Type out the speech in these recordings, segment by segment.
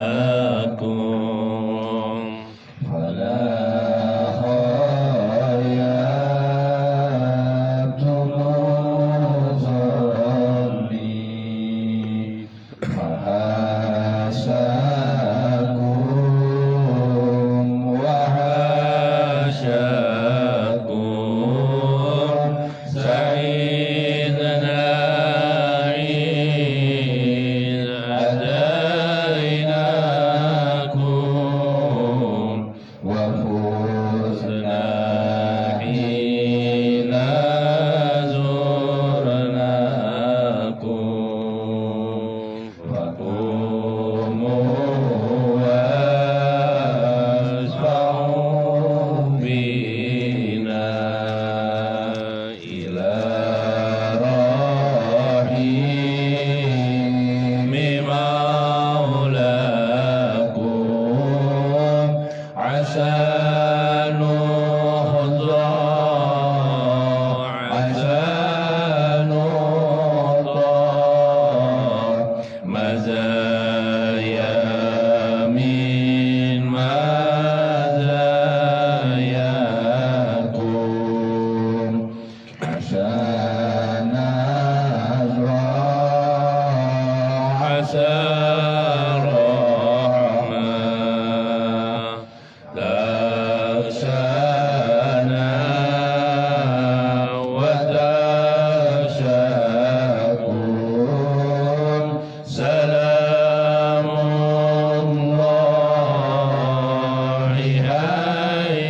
لكم فلا خيات مصلي فحاشاكم وحاشاكم سعيدنا عيد أتيناكم وفزنا حين زرناكم فقوموا واشفعوا بنا إلى رحيم مولاكم عسى نهضى عسى نهضى مزايا من مزاياكم عشان نزرع عسى رحمة تغشانا وتغشاكم سلام الله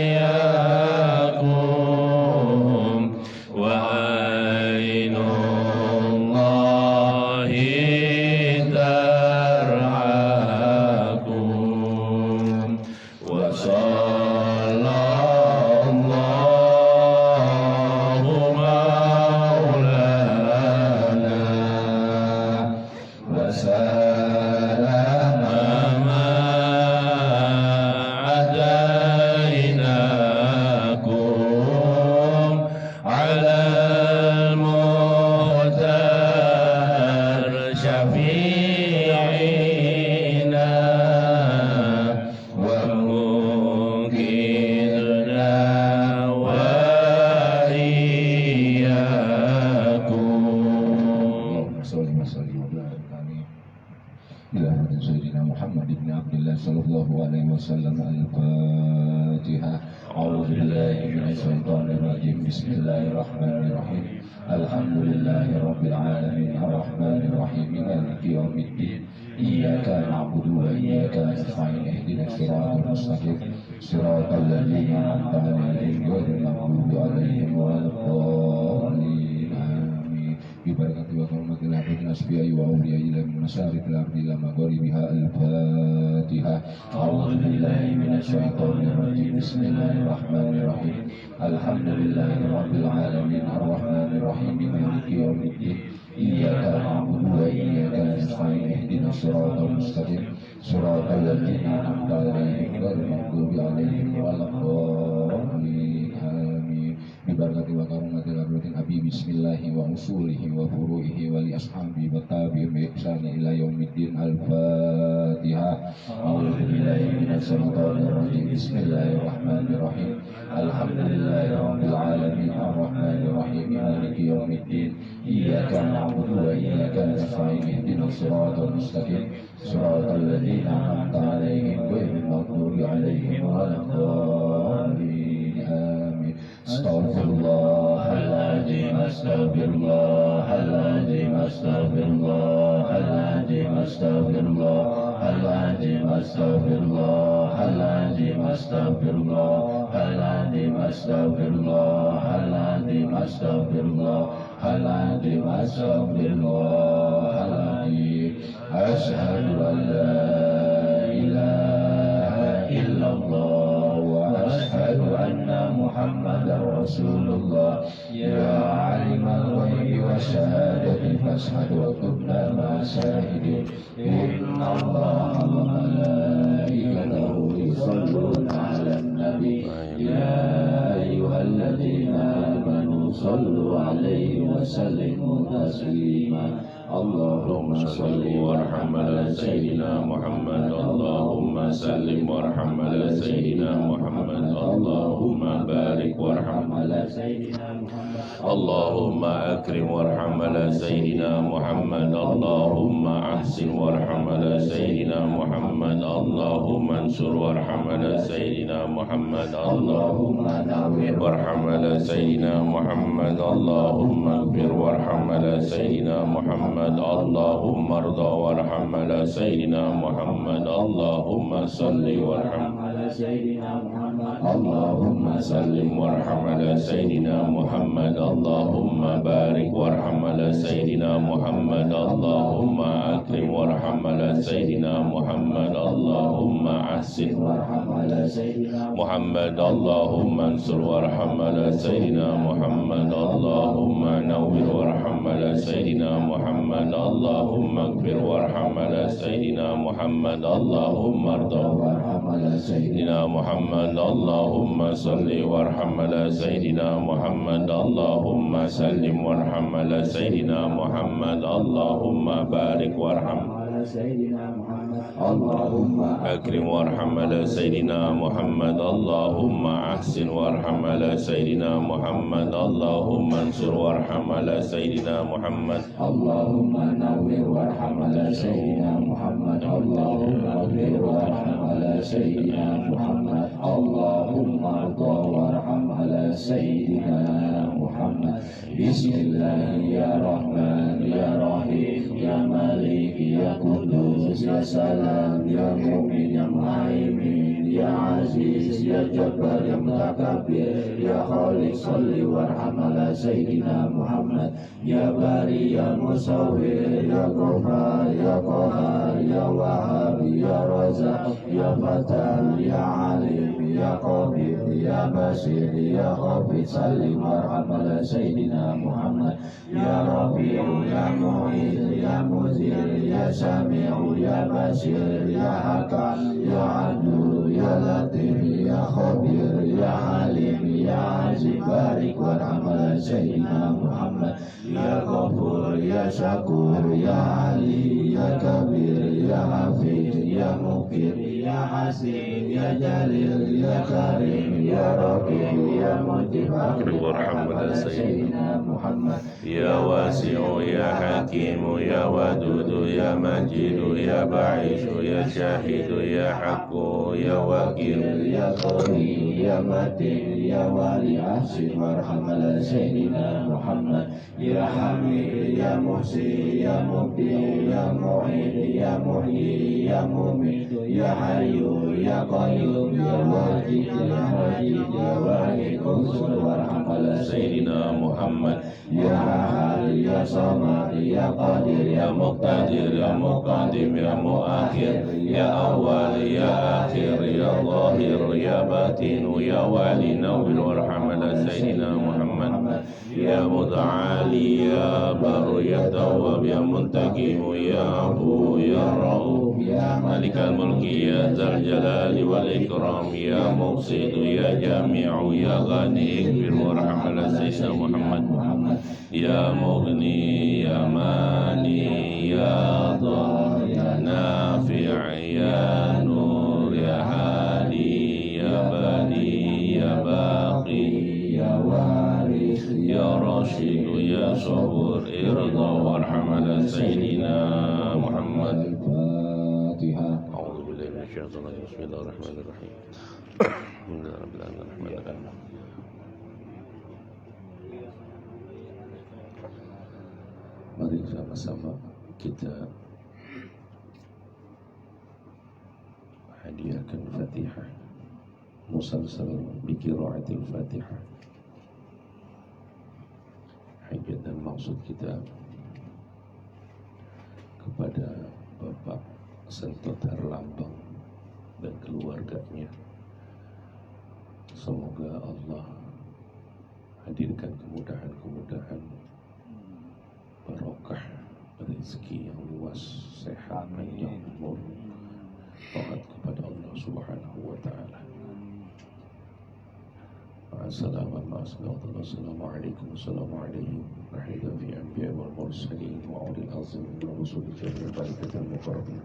حياكم وعين الله ترعاكم وصلى الله مولانا وسلم ما أتيناكم على المختار شفيعنا ومنقذنا وإياكم اللهم صل وسلم وبارك عليه إلى حضرة سيدنا محمد بن عبد الله صلى الله عليه وسلم. الفاتحة. أعوذ بالله من الشيطان الرجيم. بسم الله الرحمن الرحيم. الحمد لله رب العالمين الرحمن الرحيم مالك يوم الدين إياك نعبد وإياك نستعين اهدنا الصراط المستقيم صراط الذين أنعمت عليهم غير المغضوب عليهم ولا الضالين آمين. ببركة وكرمة الحبيب الأسبياء وأولياء إلى من مشارق الأرض إلى مغاربها. الفاتحة. أعوذ بالله من الشيطان الرجيم. بسم الله الرحمن الرحيم. الحمد لله رب العالمين الرحمن الرحيم مالك يوم الدين إياك نعبد وإياك نستعين اهدنا الصراط المستقيم صراط الذين أنعمت عليهم غير المغضوب عليهم ولا الضالين آمين. ببركة وكرمة الحضرة الحبيب بسم الله وأصوله وفروعه ولأصحابه والتابعين بإحسان إلى يوم الدين. الفاتحة. أعوذ بالله من الشيطان الرجيم. بسم الله الرحمن الرحيم. الحمد لله رب العالمين الرحمن الرحيم مالك يوم الدين إياك نعبد وإياك نستعين اهدنا الصراط المستقيم صراط الذين أنعمت عليهم غير المغضوب عليهم ولا الضالين آمين. استغفر الله العظيم استغفر الله العظيم استغفر الله العظيم استغفر الله العظيم استغفر الله العظيم استغفر الله العظيم استغفر الله العظيم استغفر الله العظيم استغفر الله العظيم. أشهد أن لا إله إلا الله وأشهد أن محمدا رسول الله. يا عالم الغيب والشهادة فاشهد وكنا مع الشاهدين. إن الله وملائكته يصلون على النبي يا أيها الذين آمنوا صلوا عليه وسلموا تسليما. اللهم صل وارحم على سيدنا محمد اللهم سلم وارحم على سيدنا محمد اللهم بارك وارحم على سيدنا محمد اللهم أكرم وارحم على سيدنا محمد اللهم أحسن وارحم على سيدنا محمد اللهم انصر وارحم على سيدنا محمد اللهم نور وارحم على سيدنا محمد اللهم اغفر وارحم على سيدنا محمد اللهم ارضى وارحم على سيدنا محمد اللهم صل وارحم على سيدنا محمد اللهم سلم وارحم على سيدنا محمد اللهم بارك وارحم على سيدنا محمد اللهم أكرم وارحم على سيدنا محمد اللهم أحسن وارحم على سيدنا محمد اللهم انصر وارحم على سيدنا محمد اللهم نور وارحم على سيدنا محمد اللهم اغفر وارحم على سيدنا محمد اللهم ارضى وارحم على سيدنا محمد اللهم صل وارحم على سيدنا محمد اللهم سلم وارحم على سيدنا محمد اللهم بارك وارحم على سيدنا محمد اللهم أكرم وارحم على سيدنا محمد اللهم أحسن وارحم على سيدنا محمد اللهم انصر وارحم على سيدنا محمد اللهم نور وارحم على سيدنا محمد اللهم اغفر وارحم على سيدنا محمد اللهم ارضى وارحم على سيدنا محمد بسم الله يا رحمن يا رحيم يا مالك يا قدوس يا سلام يا مؤمن يا مهيمن يا عزيز يا جبار يا متكبر يا خالق صل وارحم على سيدنا محمد يا باري يا مصور يا غفار يا قهار يا وهاب يا رزاق يا فتان يا عليم يا قبير يا بشير يا خبير صل وارحم على سيدنا محمد يا ربيع يا معيد يا مزير يا سميع يا بشير يا حكم يا عدل يا لطيف يا خبير يا عليم يا عزيز بارك وارحم على سيدنا محمد يا غفور يا شكور يا علي يا كبير يا حفيظ يا مقيم يا حسين يا جليل يا كريم يا رقيب يا مجيب وارحم على سيدنا محمد يا واسع يا حكيم يا ودود يا مجيد يا بعيش يا شاهد يا حق يا وكيل يا قوي يا متين يا ولي أحسن وارحم على سيدنا محمد يا حميد يا محسن يا مبدي يا معين يا محيي يا مميت يا حي يا قيوم يا واجد يا مجيد يا واحد انصر وارحم على سيدنا محمد يا أحد يا صمد يا قادر يا مقتدر يا مقدم يا مؤخر يا أول يا آخر يا ظاهر يا باطن يا والي نور وارحم على سيدنا محمد يا متعالي يا بر يا تواب يا منتقم يا عفو يا رؤوف يا مالك الملك يا ذا الجلال والإكرام يا مقسط يا جامع يا غني اغفر وارحم على سيدنا محمد يا مغني يا ماني يا ضار يا نافع يا نور يا هادي يا بني يا باقي يا وارث يا راشد يا صبور ارضى وارحم على سيدنا محمد الفاتحة. أعوذ بالله من الشيطان الرجيم بسم الله الرحمن الرحيم الحمد لله رب العالمين الرحمن الرحيم. Mari sama-sama kita hadiahkan Fatihah musalsal bi qiraatil Fatihah. Hajat dan maksud kita kepada Bapak Sentot Herlambang dan keluarganya. Semoga Allah hadirkan kemudahan-kemudahan, barokah, rezeki yang luas, sehat, panjang umur, taat kepada Allah Subhanahu wa taala. السلام مع الصلاة والسلام عليكم والسلام عليهم نحيدا في الأنبياء والمرسلين وأولي العزم من الرسل جميع الملائكة المقربين.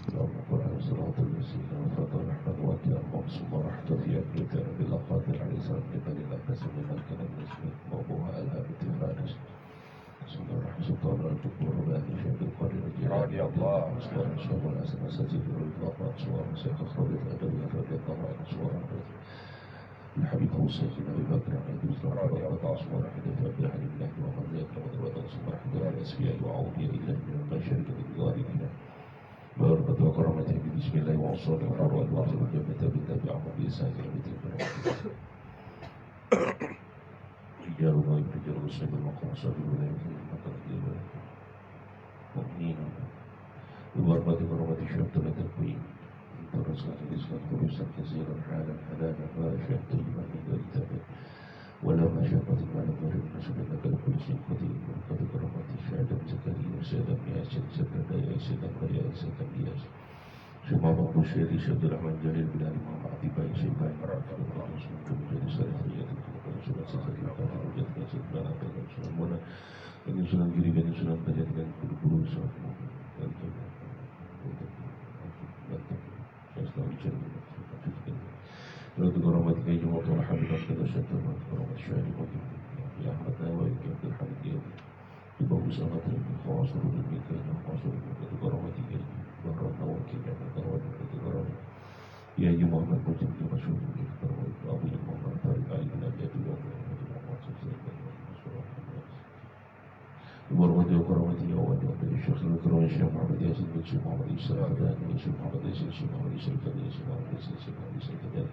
اللهم قل على صراط الذين أنعمت عليهم غير المغضوب عليهم في أبيتنا بالأقوات العزيزة من الله كسب من الكلام الاسمين موضوعها ألهام فارس. بسم الله الرحمن الرحيم. الدكتور بأهل شيخ القرية رضي الله عنه صور الشيخ والحسن السجيد والإطلاق صور الشيخ الخالد الأدبي رضي الله عنه صور الحبيب حسين بن أبي بكر عن أبي بكر رضي الله عنه صور حدث أبي علي بن أحمد ومن ذكر وذروة صور حدث الأسفياء وعوضي إلى من المشارك بالظالمين بارك وكرمته بسم الله وصلى الله عليه وسلم جنة بالتابع وبإسان جنة رجال غيب رجال رسول المقام صلى الله عليه وسلم مؤمنين ببركة كرمة الشمس لتكوين درسنا الإسلام دروسا كثيرا حالا حلالا فاشا طيبا من غير تابع ولا مشاقة ما لم يرد نسل لك لكل شيء قدير وقد كرمت الشهادة زكريا سيدا ياسر زكريا سيدا ويا سيدا ياسر ثم بعض الشيخ سيد الرحمن جليل بن الإمام عتيبة شيبان مرافق الرئيس من كل سلفية الخلق سنة سخرية قادر وجد نسل بنا بنا سنة منا بنا سنة جري بنا سنة بجد بنا كل كل سنة لا تكرمتك يا جماعة الحمد لله شكرا كرمت الشهر يا أحمد ناوي عبد الحميد بباب سنة خواصر منك يا خواصر منك كرمتك بكرة نوكي يا كرمتك كرمتك يا جماعة المجد مشهور منك كرمتك أبو محمد طارق علي بن أبي بكر محمد صلى الله عليه وسلم برمتي وكرمتي يا ولي الشيخ الكريم الشيخ محمد ياسين بن الشيخ محمد ياسين الفداني الشيخ محمد ياسين الشيخ محمد ياسين الفداني الشيخ محمد ياسين الشيخ محمد ياسين الفداني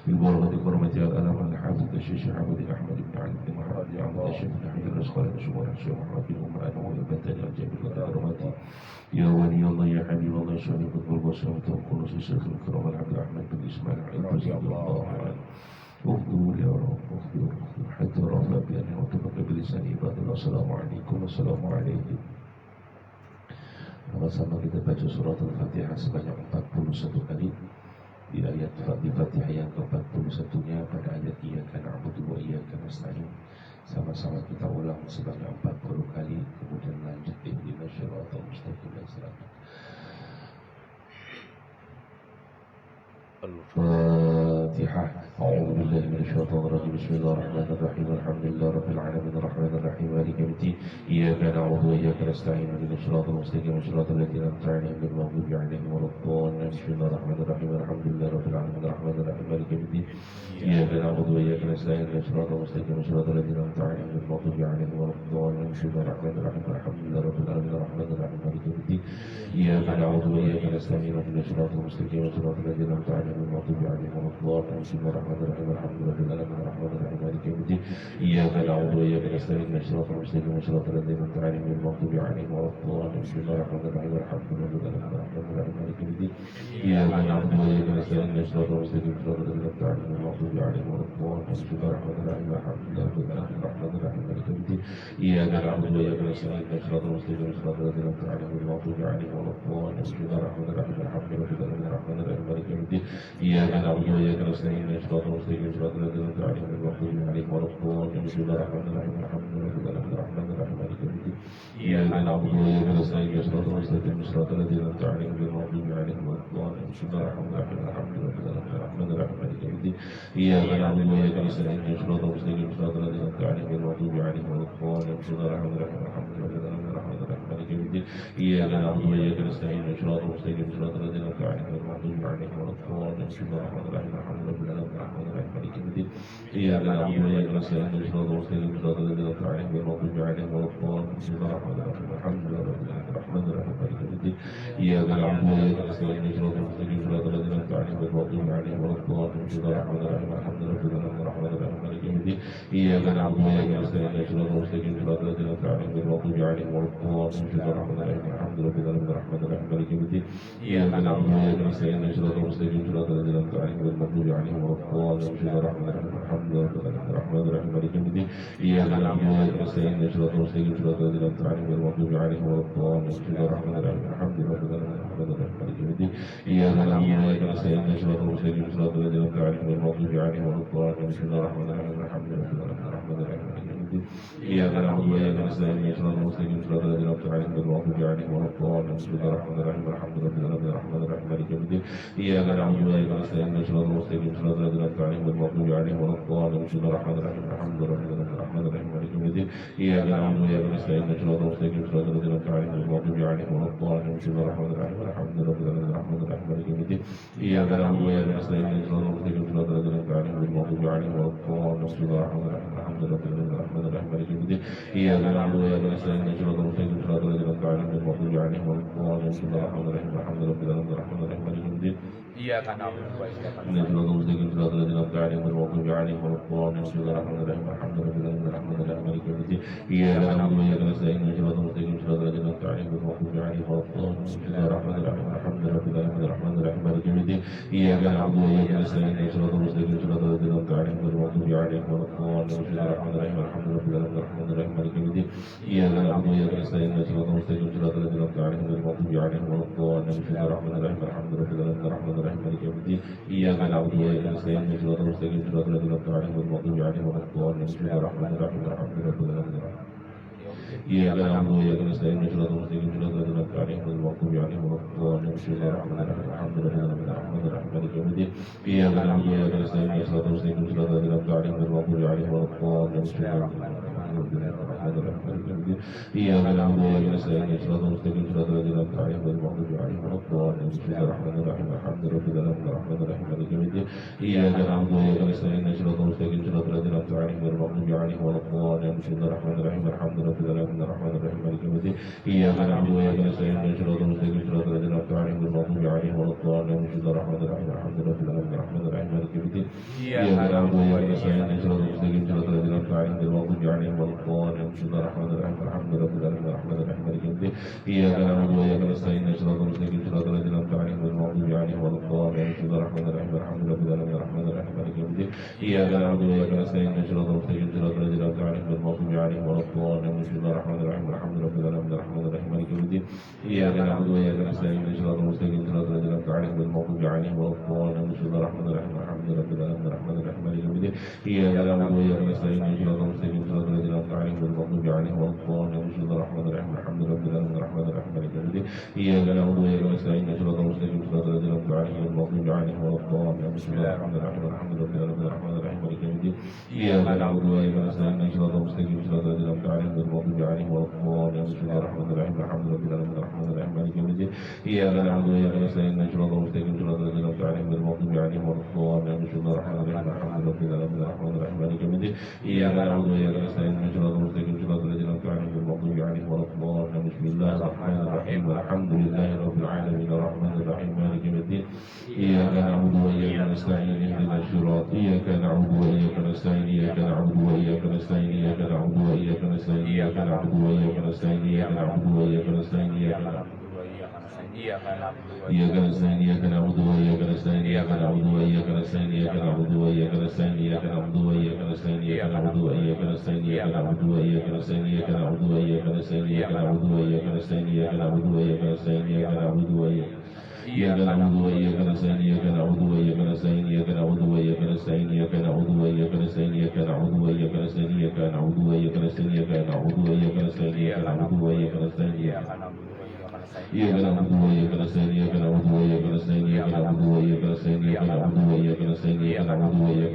بالبركة كرمتي الألم الحافظ الشيخ حمد أحمد بن علي بن محمد عبد الشيخ بن حمد الرزقان الشمال الشيخ محمد بن عمر أنا والبتاني الجميل كرمتي يا ولي الله يا حبيب الله يا شهيد القلب والسلامة والقدس الشيخ الكريم العبد الأحمد بن إسماعيل رضي الله عنه اغفر يا رب اغفر حتى رفع بأنه وتبقى بلسان عباد الله. السلام عليكم والسلام عليكم. Sama-sama kita baca surat Al-Fatihah sebanyak 41 kali. Di ayat Fatihah yang ke-41-nya pada ayat Iyyaka na'budu wa iyyaka nasta'in. Sama-sama kita ulang sebanyak 40 kali. Kemudian lanjut ihdinas siratal mustaqim. الفاتحة. أعوذ بالله من الشيطان الرجيم. بسم الله الرحمن الرحيم. الحمد لله رب العالمين الرحمن الرحيم مالك يوم الدين إياك نعبد وإياك نستعين اهدنا الصراط المستقيم صراط الذين أنعمت عليهم غير المغضوب عليهم ولا الضالين. بسم الله الرحمن الرحيم. الحمد لله رب العالمين الرحمن الرحيم مالك يوم الدين إياك نعبد وإياك نستعين اهدنا الصراط المستقيم صراط الذين أنعمت عليهم غير المغضوب عليهم ولا الضالين. بسم الله الرحمن الرحيم. الحمد لله رب العالمين الرحمن الرحيم مالك يوم الدين إياك نعبد وإياك نستعين اهدنا الصراط المستقيم صراط الذين أنعمت عليهم غير المغضوب عليهم ولا الضالين. بسم الله الرحمن الرحيم. الحمد لله رب العالمين الرحمن الرحيم مالك يوم الدين إياك نعبد وإياك نستعين اهدنا الصراط المستقيم صراط الذين أنعمت عليهم غير المغضوب عليهم ولا الضالين. بسم الله الرحمن الرحيم. الحمد لله رب العالمين الرحمن الرحيم مالك يوم الدين إياك نعبد وإياك نستعين اهدنا الصراط المستقيم صراط الذين أنعمت عليهم غير المغضوب عليهم ولا الضالين. بسم الله الرحمن الرحيم. الحمد لله رب العالمين الرحمن الرحيم مالك يوم الدين إياك نعبد وإياك نستعين اهدنا الصراط المستقيم صراط الذين أنعمت عليهم غير المغضوب عليهم ولا الضالين. بسم الله الرحمن الرحيم. الحمد لله رب العالمين الرحمن الرحيم مالك يوم الدين إياك نعبد وإياك نستعين اهدنا الصراط المستقيم صراط الذين أنعمت عليهم غير المغضوب عليهم ولا الضالين. بسم الله الرحمن الرحيم. الحمد لله رب العالمين الرحمن الرحيم مالك يوم الدين إياك نعبد وإياك نستعين اهدنا الصراط المستقيم صراط الذين أنعمت عليهم غير المغضوب عليهم ولا الضالين. بسم الله الرحمن الرحيم. الحمد لله رب العالمين الرحمن الرحيم مالك يوم الدين إياك نعبد وإياك نستعين اهدنا الصراط المستقيم صراط الذين أنعمت عليهم غير المغضوب عليهم ولا الضالين. بسم الله الرحمن الرحيم. الحمد لله رب العالمين الرحمن الرحيم مالك يوم الدين إياك نعبد وإياك نستعين اهدنا الصراط المستقيم صراط الذين أنعمت عليهم غير المغضوب عليهم ولا الضالين. بسم الله الرحمن الرحيم. الحمد لله رب العالمين الرحمن الرحيم مالك يوم الدين إياك نعبد وإياك نستعين اهدنا الصراط المستقيم صراط الذين أنعمت عليهم غير المغضوب عليهم ولا الضالين. بسم الله الرحمن الرحيم. الحمد لله رب العالمين الرحمن الرحيم مالك يوم الدين إياك نعبد وإياك نستعين اهدنا الصراط المستقيم صراط الذين أنعمت عليهم غير المغضوب عليهم ولا الضالين. بسم الله الرحمن الرحيم. الحمد لله رب العالمين الرحمن الرحيم مالك يوم الدين إياك نعبد وإياك نستعين اهدنا الصراط المستقيم صراط الذين أنعمت عليهم غير المغضوب عليهم ولا الضالين. بسم الله الرحمن الرحيم. الحمد لله رب العالمين الرحمن الرحيم مالك يوم الدين إياك نعبد وإياك نستعين اهدنا الصراط المستقيم المستقيم صراط الذين أنعمت عليهم غير المغضوب عليهم ولا الضالين بسم الله الرحمن الرحيم الحمد لله رب العالمين الرحمن الرحيم مالك يوم الدين إياك نعبد وإياك نستعين صراط المستقيم صراط الذين أنعمت عليهم غير المغضوب عليهم ولا الضالين بسم الله الرحمن الرحيم الحمد لله رب العالمين الرحمن الرحيم مالك يوم الدين إياك نعبد وإياك نستعين صراط المستقيم صراط الذين أنعمت عليهم غير المغضوب عليهم ولا الضالين بسم الله الرحمن الرحيم الحمد لله رب العالمين الرحمن الرحيم مالك يوم الدين إياك نعبد وإياك نستعين صراط المستقيم صراط الذين أنعمت عليهم غير المغضوب عليهم ولا الضالين بسم الله الرحمن الرحيم الحمد لله رب العالمين الرحمن الرحيم مالك يوم الدين إياك نعبد وإياك نستعين صراط المستقيم صراط الذين أنعمت عليهم غير المغضوب عليهم ولا الضالين بسم الله الرحمن الرحيم الحمد لله رب العالمين الرحمن الرحيم مالك يوم الدين إياك نعبد وإياك نستعين صراط المستقيم صراط الذين أنعمت عليهم غير المغضوب عليهم ولا الضالين بسم الله الرحمن الرحيم الحمد لله رب العالمين الرحمن الرحيم مالك يوم الدين إياك نعبد وإياك نستعين صراط المستقيم صراط الذين أنعمت عليهم غير المغضوب عليهم ولا الضالين بسم الله الرحمن الرحيم الحمد لله رب العالمين الرحمن الرحيم مالك يوم الدين إياك نعبد وإياك نستعين صراط المستقيم صراط الذين أنعمت عليهم غير المغضوب عليهم ولا الضالين بسم الله الرحمن الرحيم الحمد لله رب العالمين الرحمن الرحيم مالك يوم الدين إياك نعبد وإياك إن صراط المستقيم صراط الذين أنعمت عليهم غير المغضوب عليهم ولا الضالين بسم الله الرحمن الرحيم الحمد لله رب العالمين الرحمن الرحيم مالك يوم الدين إياك نعبد وإياك نستعين صراط المستقيم صراط الذين أنعمت عليهم غير المغضوب عليهم ولا الضالين بسم الله الرحمن الرحيم الحمد لله رب العالمين الرحمن الرحيم مالك يوم الدين إياك نعبد وإياك نستعين صراط المستقيم صراط الذين أنعمت عليهم غير المغضوب عليهم ولا الضالين بسم الله الرحمن الرحيم الحمد لله رب العالمين الرحمن الرحيم مالك يوم الدين إياك نعبد وإياك نستعين صراط المستقيم صراط الذين أنعمت عليهم غير المغضوب عليهم ولا الضالين بسم الله الرحمن الرحيم الحمد لله رب العالمين الرحمن الرحيم مالك يوم الدين إياك نعبد وإياك نستعين صراط المستقيم صراط الذين أنعمت عليهم غير المغضوب عليهم ولا الضالين بسم الله الرحمن الرحيم الحمد لله رب العالمين إياك نعبد وإياك نستعين صراط المستقيم صراط الذين أنعمت عليهم غير المغضوب عليهم ولا الضالين بسم الله الرحمن الرحيم الحمد لله رب العالمين الرحمن الرحيم مالك يوم الدين إياك نعبد وإياك نستعين صراط المستقيم صراط الذين أنعمت عليهم غير المغضوب عليهم ولا الضالين بسم الله الرحمن الرحيم إياك نعبد وإياك نستعين صراط المستقيم صراط الذين أنعمت عليهم غير المغضوب عليهم ولا الضالين بسم الله الرحمن الرحيم الحمد لله رب العالمين الرحمن الرحيم مالك يوم الدين إياك نعبد وإياك نستعين صراط المستقيم صراط الذين أنعمت عليهم غير المغضوب عليهم ولا الضالين بسم الله الرحمن الرحيم الحمد لله رب العالمين الرحمن الرحيم مالك يوم الدين إياك نعبد وإياك نستعين صراط المستقيم صراط الذين أنعمت عليهم غير المغضوب عليهم ولا الضالين بسم الله الرحمن الرحيم الحمد لله رب العالمين الرحمن الرحيم مالك يوم الدين إياك نعبد وإياك نستعين صراط المستقيم صراط الذين أنعمت عليهم غير المغضوب عليهم ولا الضالين بسم الله الرحمن الرحيم الحمد لله رب العالمين الرحمن الرحيم مالك يوم الدين إياك نعبد وإياك نستعين صراط المستقيم صراط الذين أنعمت عليهم غير المغضوب عليهم ولا الضالين بسم الله الرحمن الرحيم الحمد لله رب العالمين الرحمن الرحيم مالك يوم الدين إياك نعبد وإياك نستعين صراط المستقيم صراط الذين أنعمت عليهم غير المغضوب عليهم ولا الضالين بسم الله الرحمن الرحيم الحمد لله رب العالمين الرحمن الرحيم مالك يوم الدين إياك نعبد وإياك نستعين صراط المستقيم صراط الذين أنعمت عليهم غير المغضوب عليهم ولا الضالين بسم الله الرحمن الرحيم الحمد لله رب العالمين الرحمن الرحيم مالك يوم الدين إياك نعبد وإياك نستعين صراط المستقيم صراط الذين أنعمت عليهم غير المغضوب عليهم ولا الضالين بسم الله الرحمن الرحيم الحمد لله رب العالمين الرحمن الرحيم مالك يوم الدين إياك نعبد وإياك نستعين صراط المستقيم صراط الذين أنعمت عليهم غير المغضوب عليهم ولا الضالين بسم الله الرحمن الرحيم الحمد لله رب العالمين الرحمن الرحيم مالك يوم الدين إياك نعبد وإياك نستعين صراط المستقيم صراط الذين أنعمت عليهم غير المغضوب عليهم ولا الضالين بسم الله الرحمن الرحيم الحمد لله رب العالمين الرحمن الرحيم مالك يوم الدين إياك نعبد وإياك نستعين صراط المستقيم صراط الذين أنعمت عليهم غير المغضوب عليهم ولا الضالين بسم الله الرحمن الرحيم الحمد لله رب العالمين الرحمن الرحيم مالك يوم الدين إياك نعبد وإياك نستعين صراط المستقيم صراط الذين أنعمت عليهم غير المغضوب عليهم ولا الضالين بسم الله الرحمن الرحيم الحمد لله رب العالمين الرحمن الرحيم مالك يوم الدين إياك نعبد وإياك نستعين اهدنا الصراط إياك نعبد وإياك نستعين إياك نعبد وإياك نستعين إياك نعبد وإياك نستعين إياك نعبد وإياك نستعين إياك نعبد وإياك نستعين إياك نستعين إياك نعبد وإياك نستعين إياك نعبد وإياك نستعين إياك نعبد وإياك نستعين إياك نعبد وإياك نستعين إياك نعبد وإياك نستعين إياك نعبد وإياك نستعين إياك نعبد وإياك نستعين إياك نعبد وإياك نستعين إياك نعبد وإياك نستعين إياك نعبد وإياك إياك نعبد وإياك نستعين إياك نعبد وإياك نستعين إياك نعبد وإياك نستعين إياك نعبد وإياك نستعين إياك نعبد وإياك نستعين إياك نعبد وإياك نستعين إياك نعبد وإياك نستعين إياك نعبد وإياك نستعين إياك إياك نعبد وإياك نستعين إياك نعبد وإياك نستعين إياك نعبد وإياك نستعين إياك نعبد وإياك نستعين إياك نعبد وإياك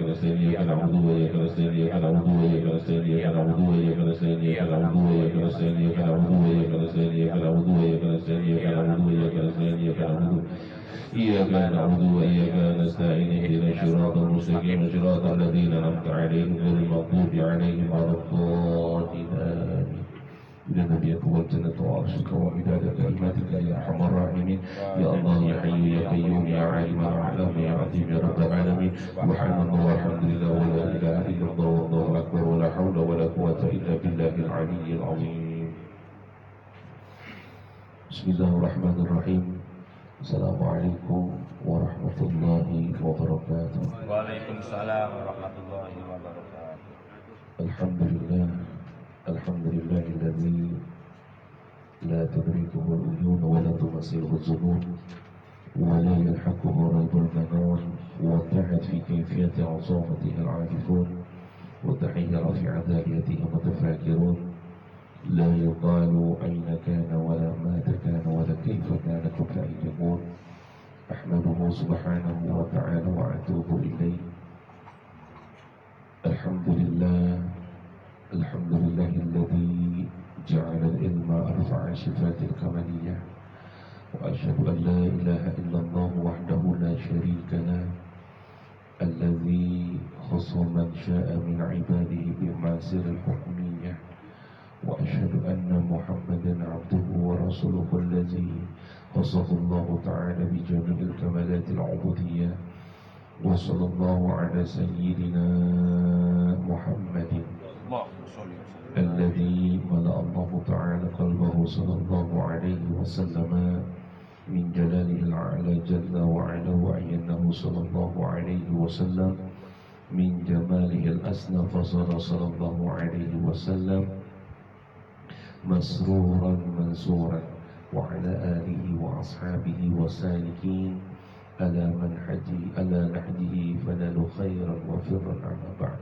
نستعين إياك نعبد وإياك نستعين إياك نعبد وإياك نستعين إياك نعبد وإياك نستعين إياك نعبد وإياك نستعين إياك نعبد وإياك نستعين إياك نعبد وإياك نستعين إياك نعبد وإياك نستعين إياك نعبد إياك نعبد وإياك نستعين اهدنا الصراط المستقيم صراط الذين أنعمت عليهم غير المغضوب عليهم ولا الضالين آمين إلى نبيك والجنة وعرشك ومداد كلماتك يا أرحم الراحمين يا الله يا حي يا قيوم يا عالم يا علام يا عظيم يا رب العالمين سبحان الله والحمد لله ولا إله إلا الله والله أكبر ولا حول ولا قوة إلا بالله العلي العظيم. بسم الله الرحمن الرحيم. Assalamualaikum warahmatullahi wabarakatuh. Waalaikumsalam warahmatullahi wabarakatuh. Alhamdulillah, alhamdulillahilladzi la tudrikuhu al-uyun wa la tumassiluhu az-zunun wa la yalhaquhu raybul manun wa ta'at fi kayfiyati 'azamatihi al-'arifun wa tahiyyara fi 'adaliyatihi mutafakirun la yuqalu ayna kana wa la mata kana wa la kayfa kana kufaimun ahmaduhu subhanahu wa ta'ala wa atubu ilayh. Alhamdulillah, alhamdulillahilladzi ja'ala al-ilma arfa'a sifatil kamaliyah wa asyhadu an la ilaha illallah wahdahu la syarika lah alladzi khassa man syaa min 'ibadihi bi ma'siril hukmiyyah wa asyhadu anna Muhammadan 'abduhu wa rasuluhu alladzi khassahu Allah ta'ala bi jami'il kamalatil 'ubudiyyah wa sallallahu ala sayyidina Muhammadin alladzi mala'a Allah ta'ala qalbahu sallallahu alaihi wasallam min jalalihi al-a'la jalla wa 'ala wa ayyanahu sallallahu alaihi wasallam min jamalihi al-asna fasara sallallahu alaihi wasallam masruran mansuran wa 'ala alihi wa ashabihi wa salikin ala manhaji ala nahjihi fanalu khairan wa firran amma ba'd.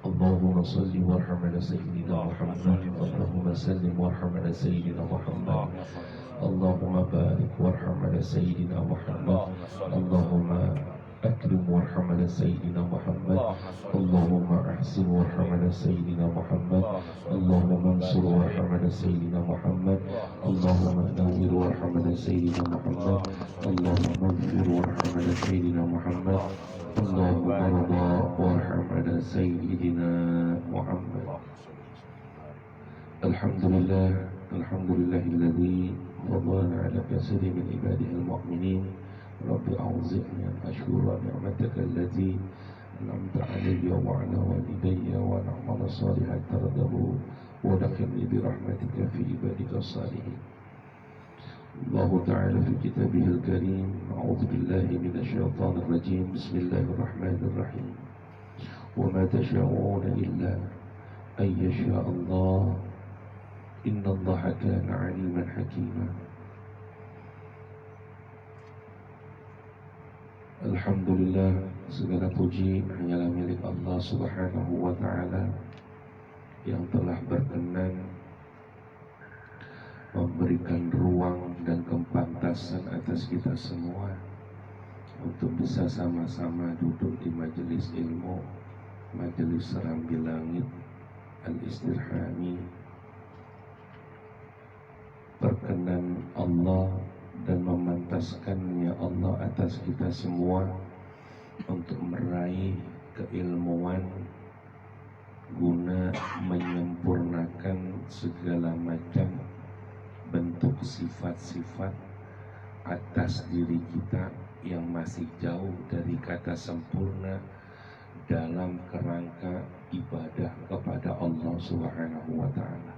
Allahumma salli warham ala sayyidina Muhammad, Allahumma sallim warham ala sayyidina Muhammad, Allahumma barik warham ala sayyidina Muhammad, Allahumma akrim warham ala sayyidina Muhammad, Allahumma ahsin warham ala sayyidina Muhammad, Allahumma ansur warham ala sayyidina Muhammad, Allahumma nawwir warham ala sayyidina Muhammad, Allahumma ighfir warham ala sayyidina Muhammad, Allahumma rida warham ala sayyidina Muhammad. Alhamdulillah, alhamdulillahilladzi fadlana ala katsirin min ibadihi al-mu'minin. Rabbi a'udzini an ashkura ni'mataka allati an'amta 'alayya wa 'ala walidayya wa an a'mala salihan tardahu wa adkhilni bi rahmatika fi ibadika as-salihin. Allah Ta'ala fi kitabihil karim. A'udzu billahi minasy syaithanir rajim. Bismillahirrahmanirrahim. Wa ma tasha'una illa ay yasha Allah. Innallaha kana 'aliman hakima. Alhamdulillah, segala puji hanyalah milik Allah Subhanahu wa Ta'ala yang telah berkenan memberikan ruang dan kepantasan atas kita semua untuk bisa sama-sama duduk di majelis ilmu, majelis serambi langit al-istirhami. Berkenan Allah dan memantaskannya Allah atas kita semua untuk meraih keilmuan guna menyempurnakan segala macam bentuk sifat-sifat atas diri kita yang masih jauh dari kata sempurna dalam kerangka ibadah kepada Allah Subhanahu wa Ta'ala.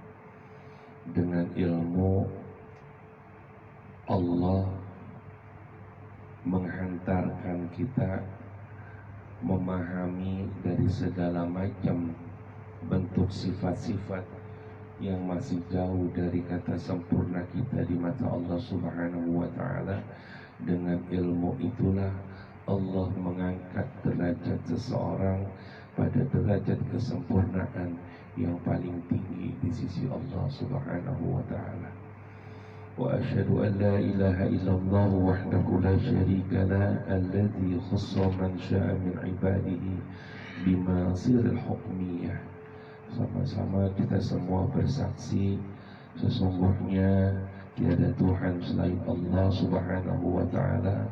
Dengan ilmu Allah menghantarkan kita memahami dari segala macam bentuk sifat-sifat yang masih jauh dari kata sempurna kita di mata Allah Subhanahu wa Ta'ala. Dengan ilmu itulah Allah mengangkat derajat seseorang pada derajat kesempurnaan yang paling tinggi di sisi Allah Subhanahu wa Ta'ala. Wa asyhadu an la ilaha illallah wahdahu la syarika lah alladzi khassa man syaa min ibadihi bima siril hukmiyah. Sama-sama kita semua bersaksi sesungguhnya tiada Tuhan selain Allah Subhanahu wa Ta'ala.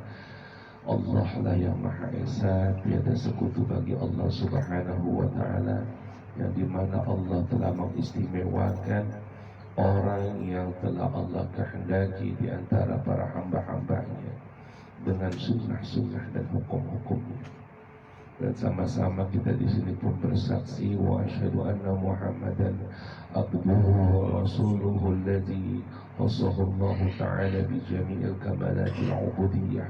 Allah lah yang Maha Esa, tiada sekutu bagi Allah Subhanahu wa Ta'ala, yang dimana Allah telah mengistimewakan orang yang telah Allah kehendaki di antara para hamba-hambanya dengan sunnah-sunnah dan hukum-hukumnya. dan sama-sama kita di sini pun bersaksi wa asyhadu anna Muhammadan abduhu wa rasuluhu alladzi khassahu Allah taala bi jami'il kamalatil ubudiyyah.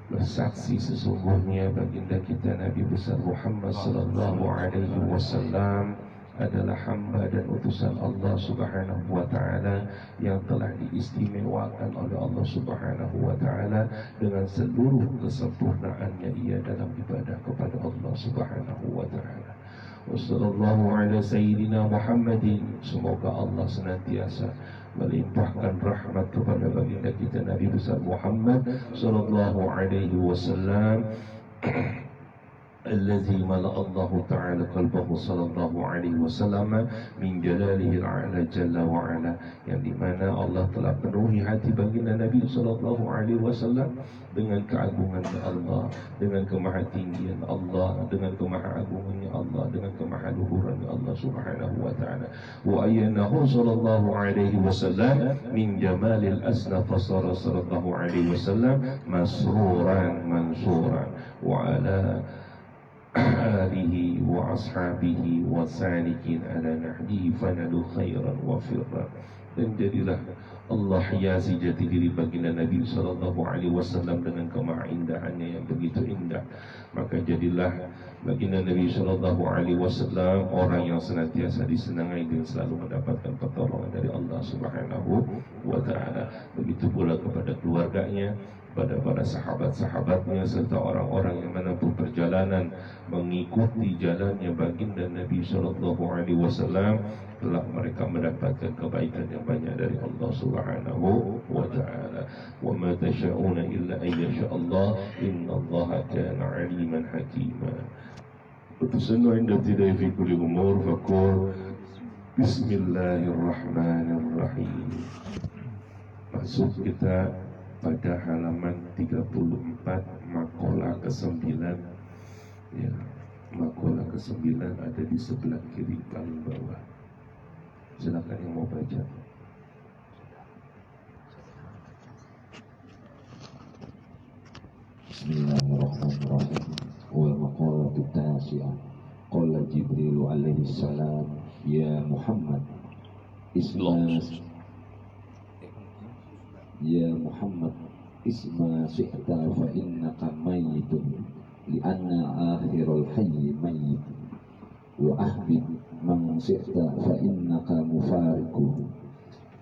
Bersaksi sesungguhnya baginda kita Nabi besar Muhammad sallallahu alaihi wasallam adalah hamba dan utusan Allah Subhanahu wa taala yang telah diistimewakan oleh Allah Subhanahu wa taala dengan seluruh kesempurnaannya ia dalam ibadah kepada Allah Subhanahu wa taala. Wassallallahu ala sayyidina Muhammadin, semoga Allah senantiasa melimpahkan rahmat kepada baginda kita Nabi besar Muhammad sallallahu alaihi wasallam الذي ملأ الله تعالى قلبه صلى الله عليه وسلم من جلاله الأعلى جل وعلا, yang dimana Allah telah penuhi hati baginda Nabi sallallahu alaihi wasallam dengan keagungan Allah, dengan kemahatinggian Allah, dengan kemahaagungannya Allah, dengan kemahaluhuran Allah Subhanahu wa taala. Wa ayyanahu sallallahu alaihi wasallam min jamalil asna fasara sallallahu alaihi wasallam masruran mansuran wa ala alihi wa ashabihi wa salikin ala nahdihi fanalu khairan wa firran. Dan jadilah Allah hiasi jati diri baginda Nabi sallallahu alaihi wasallam dengan kemahindahannya yang begitu indah. Maka jadilah baginda Nabi sallallahu alaihi wasallam orang yang senantiasa disenangi dan selalu mendapatkan pertolongan dari Allah Subhanahu wa taala. Begitu pula kepada keluarganya, pada para sahabat-sahabatnya serta orang-orang yang menempuh perjalanan mengikuti jalannya baginda Nabi sallallahu alaihi wasallam, telah mereka mendapatkan kebaikan yang banyak dari Allah Subhanahu wa taala. Wa ma tasyauna illa an yasha Allah, innallaha kana aliman hakima. Utusannu inda ibtidai fi kulli umur faqul bismillahirrahmanirrahim. Masuk kita pada halaman 34 makalah ke-9 ya. Makalah ke-9 ada di sebelah kiri paling bawah. Silakan yang mau baca. Bismillahirrahmanirrahim. Wal maqalatu tasi'ah. Qala Jibril alaihi salam, ya Muhammad Ya Muhammad isma syi'ta fa innaka mayyitun li'anna akhirul hayyi mayyit wa ahbib man syi'ta fa innaka mufariku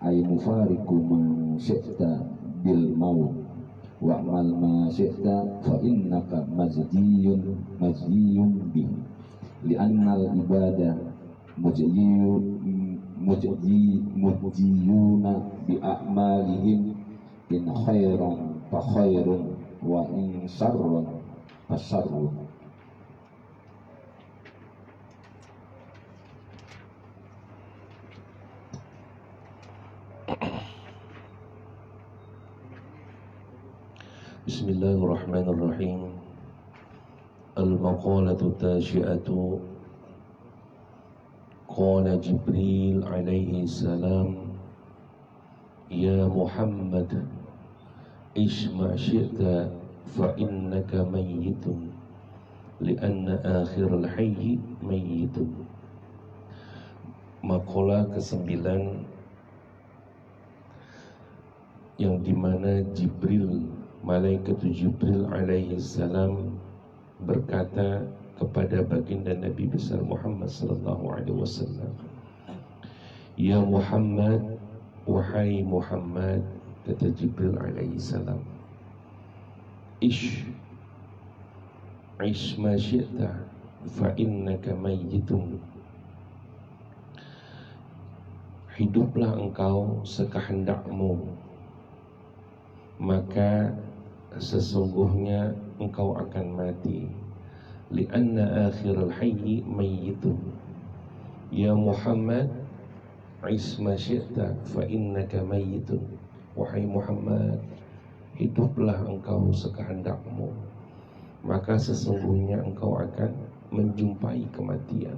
ay mufariku man syi'ta bil maut wa amal ma syi'ta fa innaka mazdiyun bih li'anna al ibadah mujiyuna bi a'malihim in khairan fa khairun wa in syarran fa syarrun. Bismillahirrahmanirrahim. Al-maqalatu tasyi'atu. Qala Jibril alaihi salam, ya Muhammad isma syi'ta fa innaka mayyitun li'anna akhiral hayyi mayyitun. Maqalah ke-9 yang dimana Jibril, malaikat Jibril alaihi salam berkata kepada baginda Nabi besar Muhammad sallallahu alaihi wasallam, ya Muhammad, wahai Muhammad, kata Jibril alaihi salam, ish ma syi'ta fa innaka mayyitun. Hiduplah engkau sekehendakmu, maka sesungguhnya engkau akan mati. Li'anna akhiral hayyi mayyitun. Ya Muhammad, isma syi'ta fa innaka mayyitun. Wahai Muhammad, hiduplah engkau sekehendakmu, maka sesungguhnya engkau akan menjumpai kematian.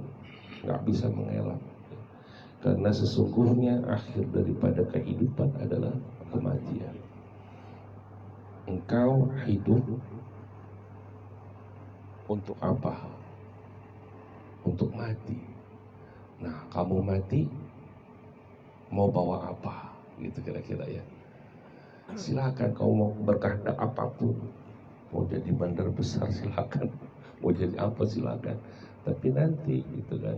Gak bisa mengelak, karena sesungguhnya akhir daripada kehidupan adalah kematian. Engkau hidup Untuk apa? Untuk mati. Nah, kamu mati mau bawa apa? Gitu kira-kira ya. Silakan kau mau berkehendak apapun. Mau jadi bandar besar silakan. Mau jadi apa silakan. Tapi nanti gitu kan.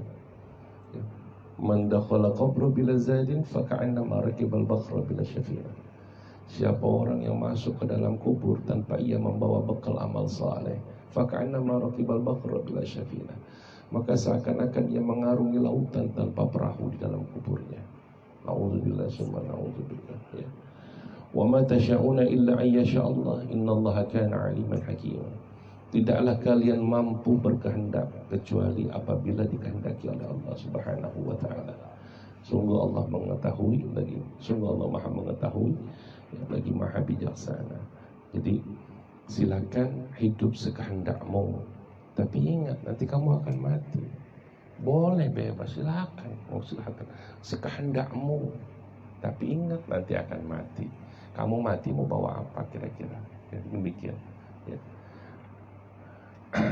Man dakhala qabra bila zadin faka'annama rakibal bakhra bila syafira. Siapa orang yang masuk ke dalam kubur tanpa ia membawa bekal amal saleh, faka'annama rakibal bakhra bila syafira. Maka seakan-akan ia mengarungi lautan tanpa perahu di dalam kuburnya. Nauzubillah summa nauzubillah ya. Wa ma tasyauna illa ayyasha Allah innallaha kana aliman hakima. Tidaklah kalian mampu berkehendak kecuali apabila dikehendaki oleh Allah Subhanahu wa taala. Sungguh Allah mengetahui lagi, sungguh Allah Maha mengetahui lagi Maha bijaksana. Jadi silakan hidup sekehendakmu, tapi ingat nanti kamu akan mati. Boleh bebas silakan, silakan sekehendakmu, tapi ingat nanti akan mati. Kamu mati mau bawa apa kira-kira? Ya, demikian. Ya.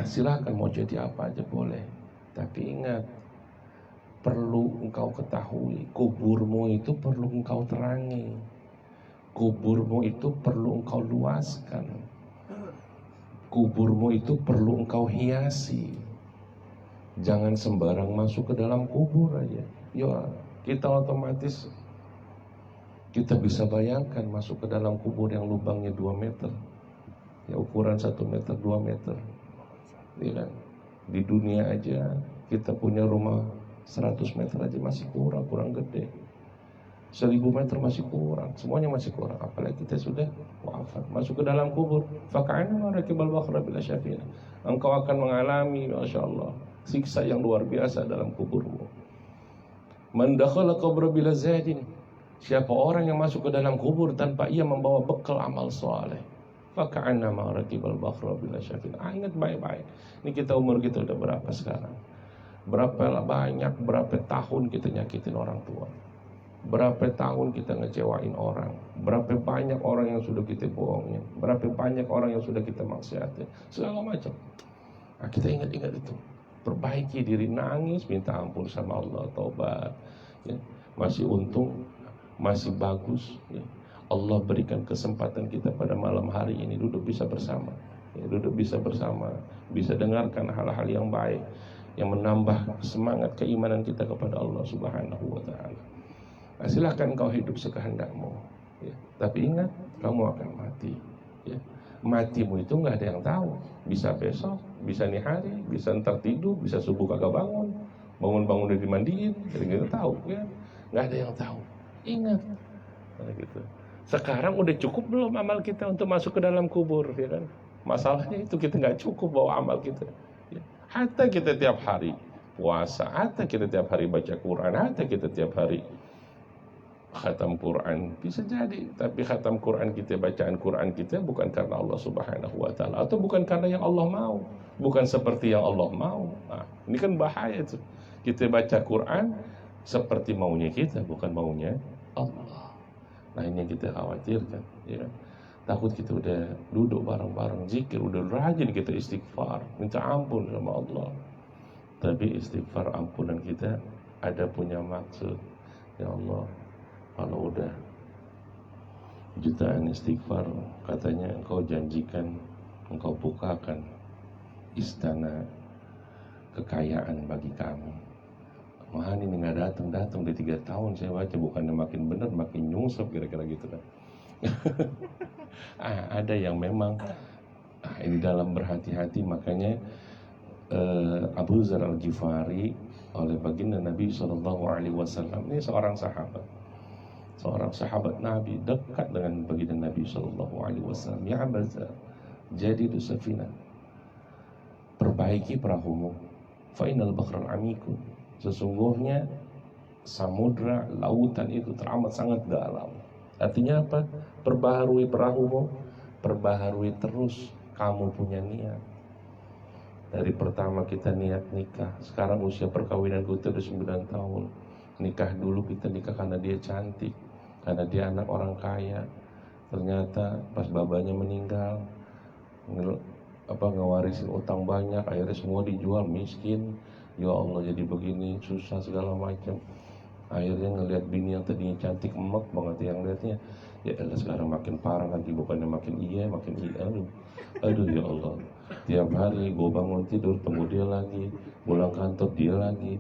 Silakan mau jadi apa aja boleh, tapi ingat perlu engkau ketahui, kuburmu itu perlu engkau terangi, kuburmu itu perlu engkau luaskan, kuburmu itu perlu engkau hiasi. Jangan sembarang masuk ke dalam kubur aja. Ya, kita otomatis kita bisa bayangkan masuk ke dalam kubur yang lubangnya 2 meter, ya ukuran 1 meter 2 meter. Ya kan? Di dunia aja kita punya rumah 100 meter aja masih kurang gede. 1000 meter masih kurang, semuanya masih kurang. Apalagi kita sudah wafat, masuk ke dalam kubur. Faka'annama rakibal bakhra bila syafina. Engkau akan mengalami, masya Allah, siksa yang luar biasa dalam kuburmu. Man dakhala qabra bila zadin. Siapa orang yang masuk ke dalam kubur tanpa ia membawa bekal amal soleh, faka'annama rakibal bakhra bila syafina. Ingat baik-baik. Ini kita umur kita udah berapa sekarang? Berapa tahun kita nyakitin orang tua? Berapa tahun kita ngecewain orang? Berapa banyak orang yang sudah kita bohongin? Berapa banyak orang yang sudah kita maksiatin? Segala macam. Nah, kita ingat-ingat itu. Perbaiki diri, nangis, minta ampun sama Allah, taubat. Ya. Masih untung, masih bagus. Ya. Allah berikan kesempatan kita pada malam hari ini duduk bisa bersama. Ya, duduk bisa bersama, bisa dengarkan hal-hal yang baik, yang menambah semangat keimanan kita kepada Allah Subhanahu wa taala. Nah, silahkan kau hidup sekehendakmu, ya. Tapi ingat, kamu akan mati, ya. Matimu itu nggak ada yang tahu. Bisa besok, bisa nih hari, bisa ntar tidur, bisa subuh kagak bangun, bangun udah dimandiin, jadi nggak tahu, ya. Nggak ada yang tahu. Ingat, nah, gitu. Sekarang udah cukup belum amal kita untuk masuk ke dalam kubur, ya kan? Masalahnya itu kita nggak cukup bawa amal kita. Ya. Hatta kita tiap hari puasa, hatta kita tiap hari baca Quran, hatta kita tiap hari khatam Quran, bisa jadi, tapi khatam Quran kita, bacaan Quran kita bukan karena Allah Subhanahu wa taala, atau bukan karena yang Allah mau, bukan seperti yang Allah mau. Nah, ini kan bahaya tuh. Kita baca Quran seperti maunya kita, bukan maunya Allah. Nah, ini yang kita khawatirkan, ya. Takut kita udah duduk bareng-bareng zikir, udah rajin kita istighfar, minta ampun sama Allah, tapi istighfar ampunan kita ada punya maksud. Ya Allah, kalau udah jutaan istighfar, katanya engkau janjikan, engkau bukakan istana kekayaan bagi kami. Wah, ini nggak datang di 3 tahun saya baca, bukannya makin benar makin nyungsep kira-kira gitu kan. Ada yang memang ini dalam berhati-hati, makanya Abu Dzar Al-Ghifari oleh baginda Nabi SAW, ini seorang sahabat Nabi dekat dengan baginda Nabi SAW. Ya Abu Dzar, jadidu safina, perbaiki perahumu, fainal bakhral amiku, sesungguhnya samudra, lautan itu teramat sangat dalam. Artinya apa? Perbaharui perahumu, perbaharui terus kamu punya niat. Dari pertama kita niat nikah, sekarang usia perkawinan kita udah 9 tahun. Nikah dulu kita nikah karena dia cantik, karena dia anak orang kaya. Ternyata pas babanya meninggal, ngewarisin utang banyak, akhirnya semua dijual, miskin. Ya Allah, jadi begini, susah segala macam. Akhirnya ngelihat bini yang tadinya cantik, emak banget yang lihatnya, ya Allah sekarang makin parah nanti, bukannya makin iya. Aduh ya Allah. Tiap hari gue bangun tidur ketemu dia lagi, pulang kantor dia lagi,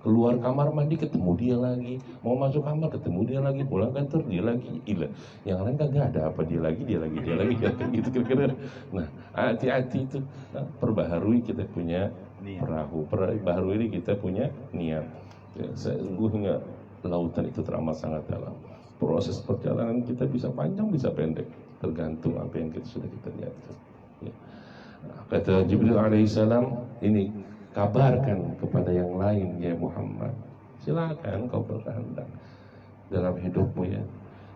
keluar kamar mandi ketemu dia lagi, mau masuk kamar ketemu dia lagi, pulang kantor dia lagi. Gila, yang lain kagak ada apa, dia lagi gitu kira-kira. Nah, hati-hati itu. Nah, perbaharui kita punya perahu, perbaharui kita punya niat. Ya, sesungguhnya lautan itu teramat sangat dalam. Proses perjalanan kita bisa panjang bisa pendek, tergantung apa yang sudah kita niatkan. Ya. Nah, kata Jibril alaihissalam, ini kabarkan kepada yang lain ya Muhammad. Silakan kau berkehendak dalam hidupmu ya.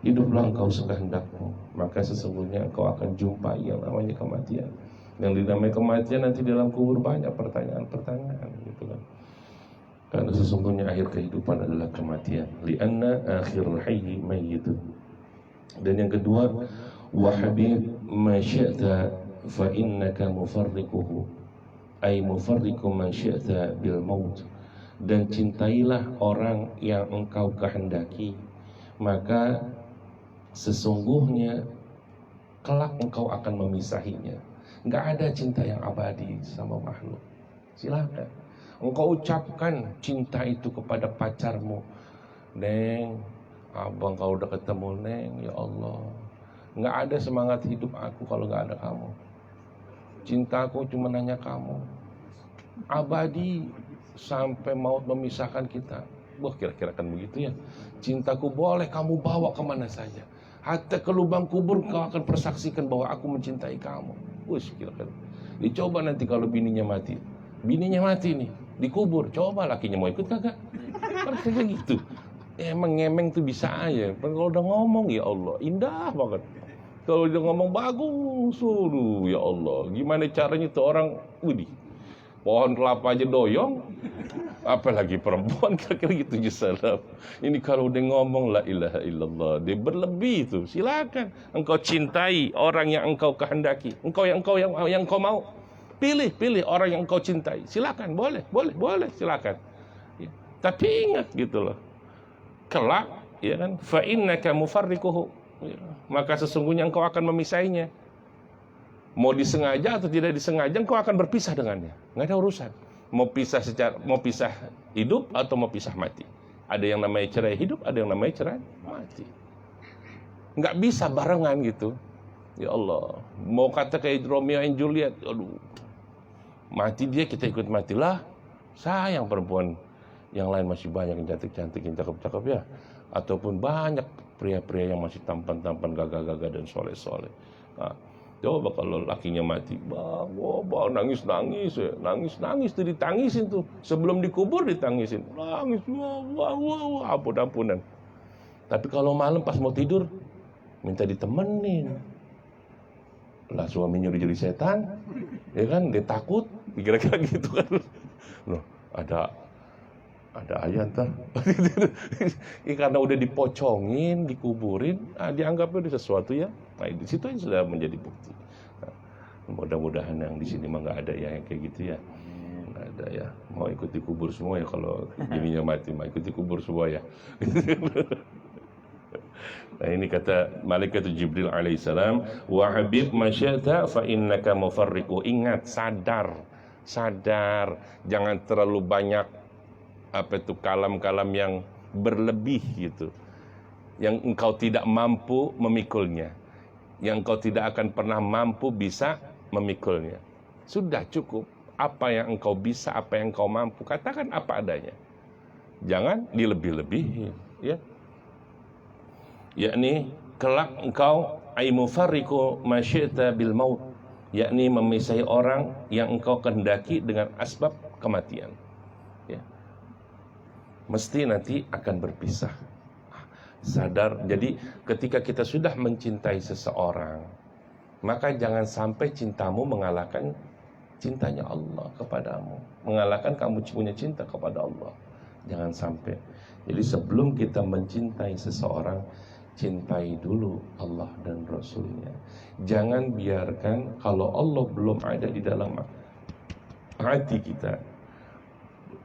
Hiduplah engkau sekehendakmu, maka sesungguhnya engkau akan jumpai yang namanya kematian. Yang dinamai kematian nanti dalam kubur banyak pertanyaan-pertanyaan gitu kan. Karena sesungguhnya akhir kehidupan adalah kematian. Lianna akhirul hayyi mayyitun. Dan yang kedua, wa habib ma syi'ta fa innaka mufarriquhu. Ay mufarriqu man syi'ta bil maut. Dan cintailah orang yang engkau kehendaki, maka sesungguhnya kelak engkau akan memisahinya. Enggak ada cinta yang abadi sama makhluk. Silakan engkau ucapkan cinta itu kepada pacarmu. Neng, abang kau udah ketemu Neng, ya Allah, nggak ada semangat hidup aku kalau nggak ada kamu. Cintaku cuma hanya kamu, abadi sampai maut memisahkan kita. Wah, kira-kira kan begitu ya. Cintaku boleh kamu bawa kemana saja, hatta ke lubang kubur kau akan persaksikan bahwa aku mencintai kamu. Wah, kira-kira dicoba nanti kalau bininya mati nih, dikubur, coba lakinya mau ikut kagak? Kan kayak gitu. Emang ngemeng tuh bisa aja. Kalau udah ngomong ya Allah, indah banget. Kalau udah ngomong bagus, suruh ya Allah. Gimana caranya tuh orang, pohon kelapa aja doyong, apalagi perempuan kira-kira gitu salam. Ini kalau udah ngomong la ilaha illallah, dia berlebih itu. Silakan engkau cintai orang yang engkau kehendaki, yang engkau mau. Pilih orang yang engkau cintai. Silakan, boleh, silakan. Ya. Tapi ingat gitu loh. Kelak, ya kan? Fa innaka mufarriquhu. Ya. Maka sesungguhnya engkau akan memisahinya. Mau disengaja atau tidak disengaja, engkau akan berpisah dengannya. Enggak ada urusan. Mau pisah hidup atau mau pisah mati. Ada yang namanya cerai hidup, ada yang namanya cerai mati. Enggak bisa barengan gitu. Ya Allah, mau kata kayak Romeo and Juliet, aduh. Mati dia, kita ikut matilah. Sayang perempuan yang lain masih banyak yang cantik-cantik, yang cakep-cakep ya. Ataupun banyak pria-pria yang masih tampan-tampan, gagah-gagah dan soleh-soleh. Nah, coba kalau lakinya mati, bang, nangis-nangis ya. Nangis tuh ditangisin tuh. Sebelum dikubur ditangisin. Nangis, ampun-ampunan. Tapi kalau malam pas mau tidur, minta ditemenin. Lah suaminya udah jadi setan, ya kan, dia takut, kira-kira gitu kan. Loh, ada ayat ntar. Karena udah dipocongin, dikuburin, dianggapnya udah sesuatu ya. Nah, di situ yang sudah menjadi bukti. Nah, mudah-mudahan yang di sini mah nggak ada ya yang kayak gitu ya. Nggak ada ya. Mau ikut dikubur semua ya, kalau bininya mati mah ikut dikubur semua ya. Nah, ini kata malaikat Jibril alaihissalam, wa habib masyata fa innaka mufarriqu. Ingat, sadar, jangan terlalu banyak kalam-kalam yang berlebih gitu, yang engkau tidak mampu memikulnya, yang engkau tidak akan pernah mampu bisa memikulnya. Sudah cukup apa yang engkau bisa, apa yang engkau mampu, katakan apa adanya. Jangan dilebih-lebihin, ya. Yakni kelak engkau ay mufarriqu ma syi'ta bil maut, yakni memisahi orang yang engkau kehendaki dengan asbab kematian. Ya. Mesti nanti akan berpisah. Sadar. Jadi ketika kita sudah mencintai seseorang, maka jangan sampai cintamu mengalahkan cintanya Allah kepadamu, mengalahkan kamu punya cinta kepada Allah. Jangan sampai. Jadi sebelum kita mencintai seseorang, cintai dulu Allah dan Rasulnya. Jangan biarkan kalau Allah belum ada di dalam hati kita,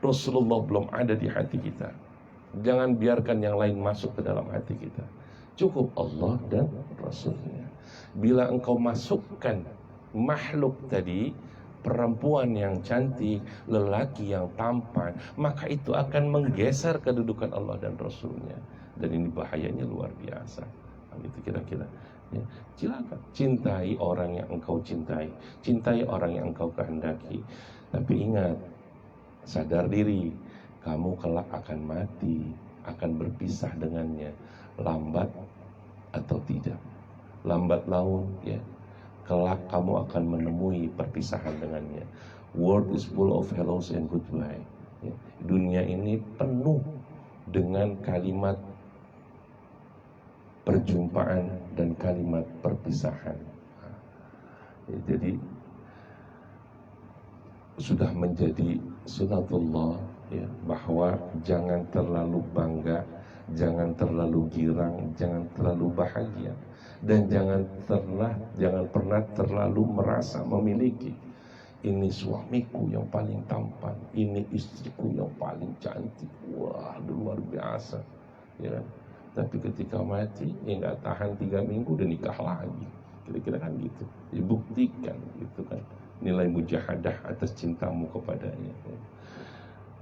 Rasulullah belum ada di hati kita, jangan biarkan yang lain masuk ke dalam hati kita. Cukup Allah dan Rasulnya. Bila engkau masukkan makhluk tadi, perempuan yang cantik, lelaki yang tampan, maka itu akan menggeser kedudukan Allah dan Rasulnya. Dan ini bahayanya luar biasa. Itu kira-kira. Ya, silakan cintai orang yang engkau cintai, cintai orang yang engkau kehendaki. Tapi ingat, sadar diri, kamu kelak akan mati, akan berpisah dengannya, lambat atau tidak. Lambat laun, ya, kelak kamu akan menemui perpisahan dengannya. World is full of hellos and goodbye. Ya, dunia ini penuh dengan kalimat perjumpaan dan kalimat perpisahan. Ya, jadi sudah menjadi sunatullah, ya, bahwa jangan terlalu bangga, jangan terlalu girang, jangan terlalu bahagia, dan jangan pernah terlalu merasa memiliki. Ini suamiku yang paling tampan, ini istriku yang paling cantik, wah luar biasa, ya kan? Tapi ketika mati, ya nggak tahan 3 minggu udah nikah lagi, kira-kira kan gitu. Dibuktikan gitu kan nilai mujahadah atas cintamu kepadanya.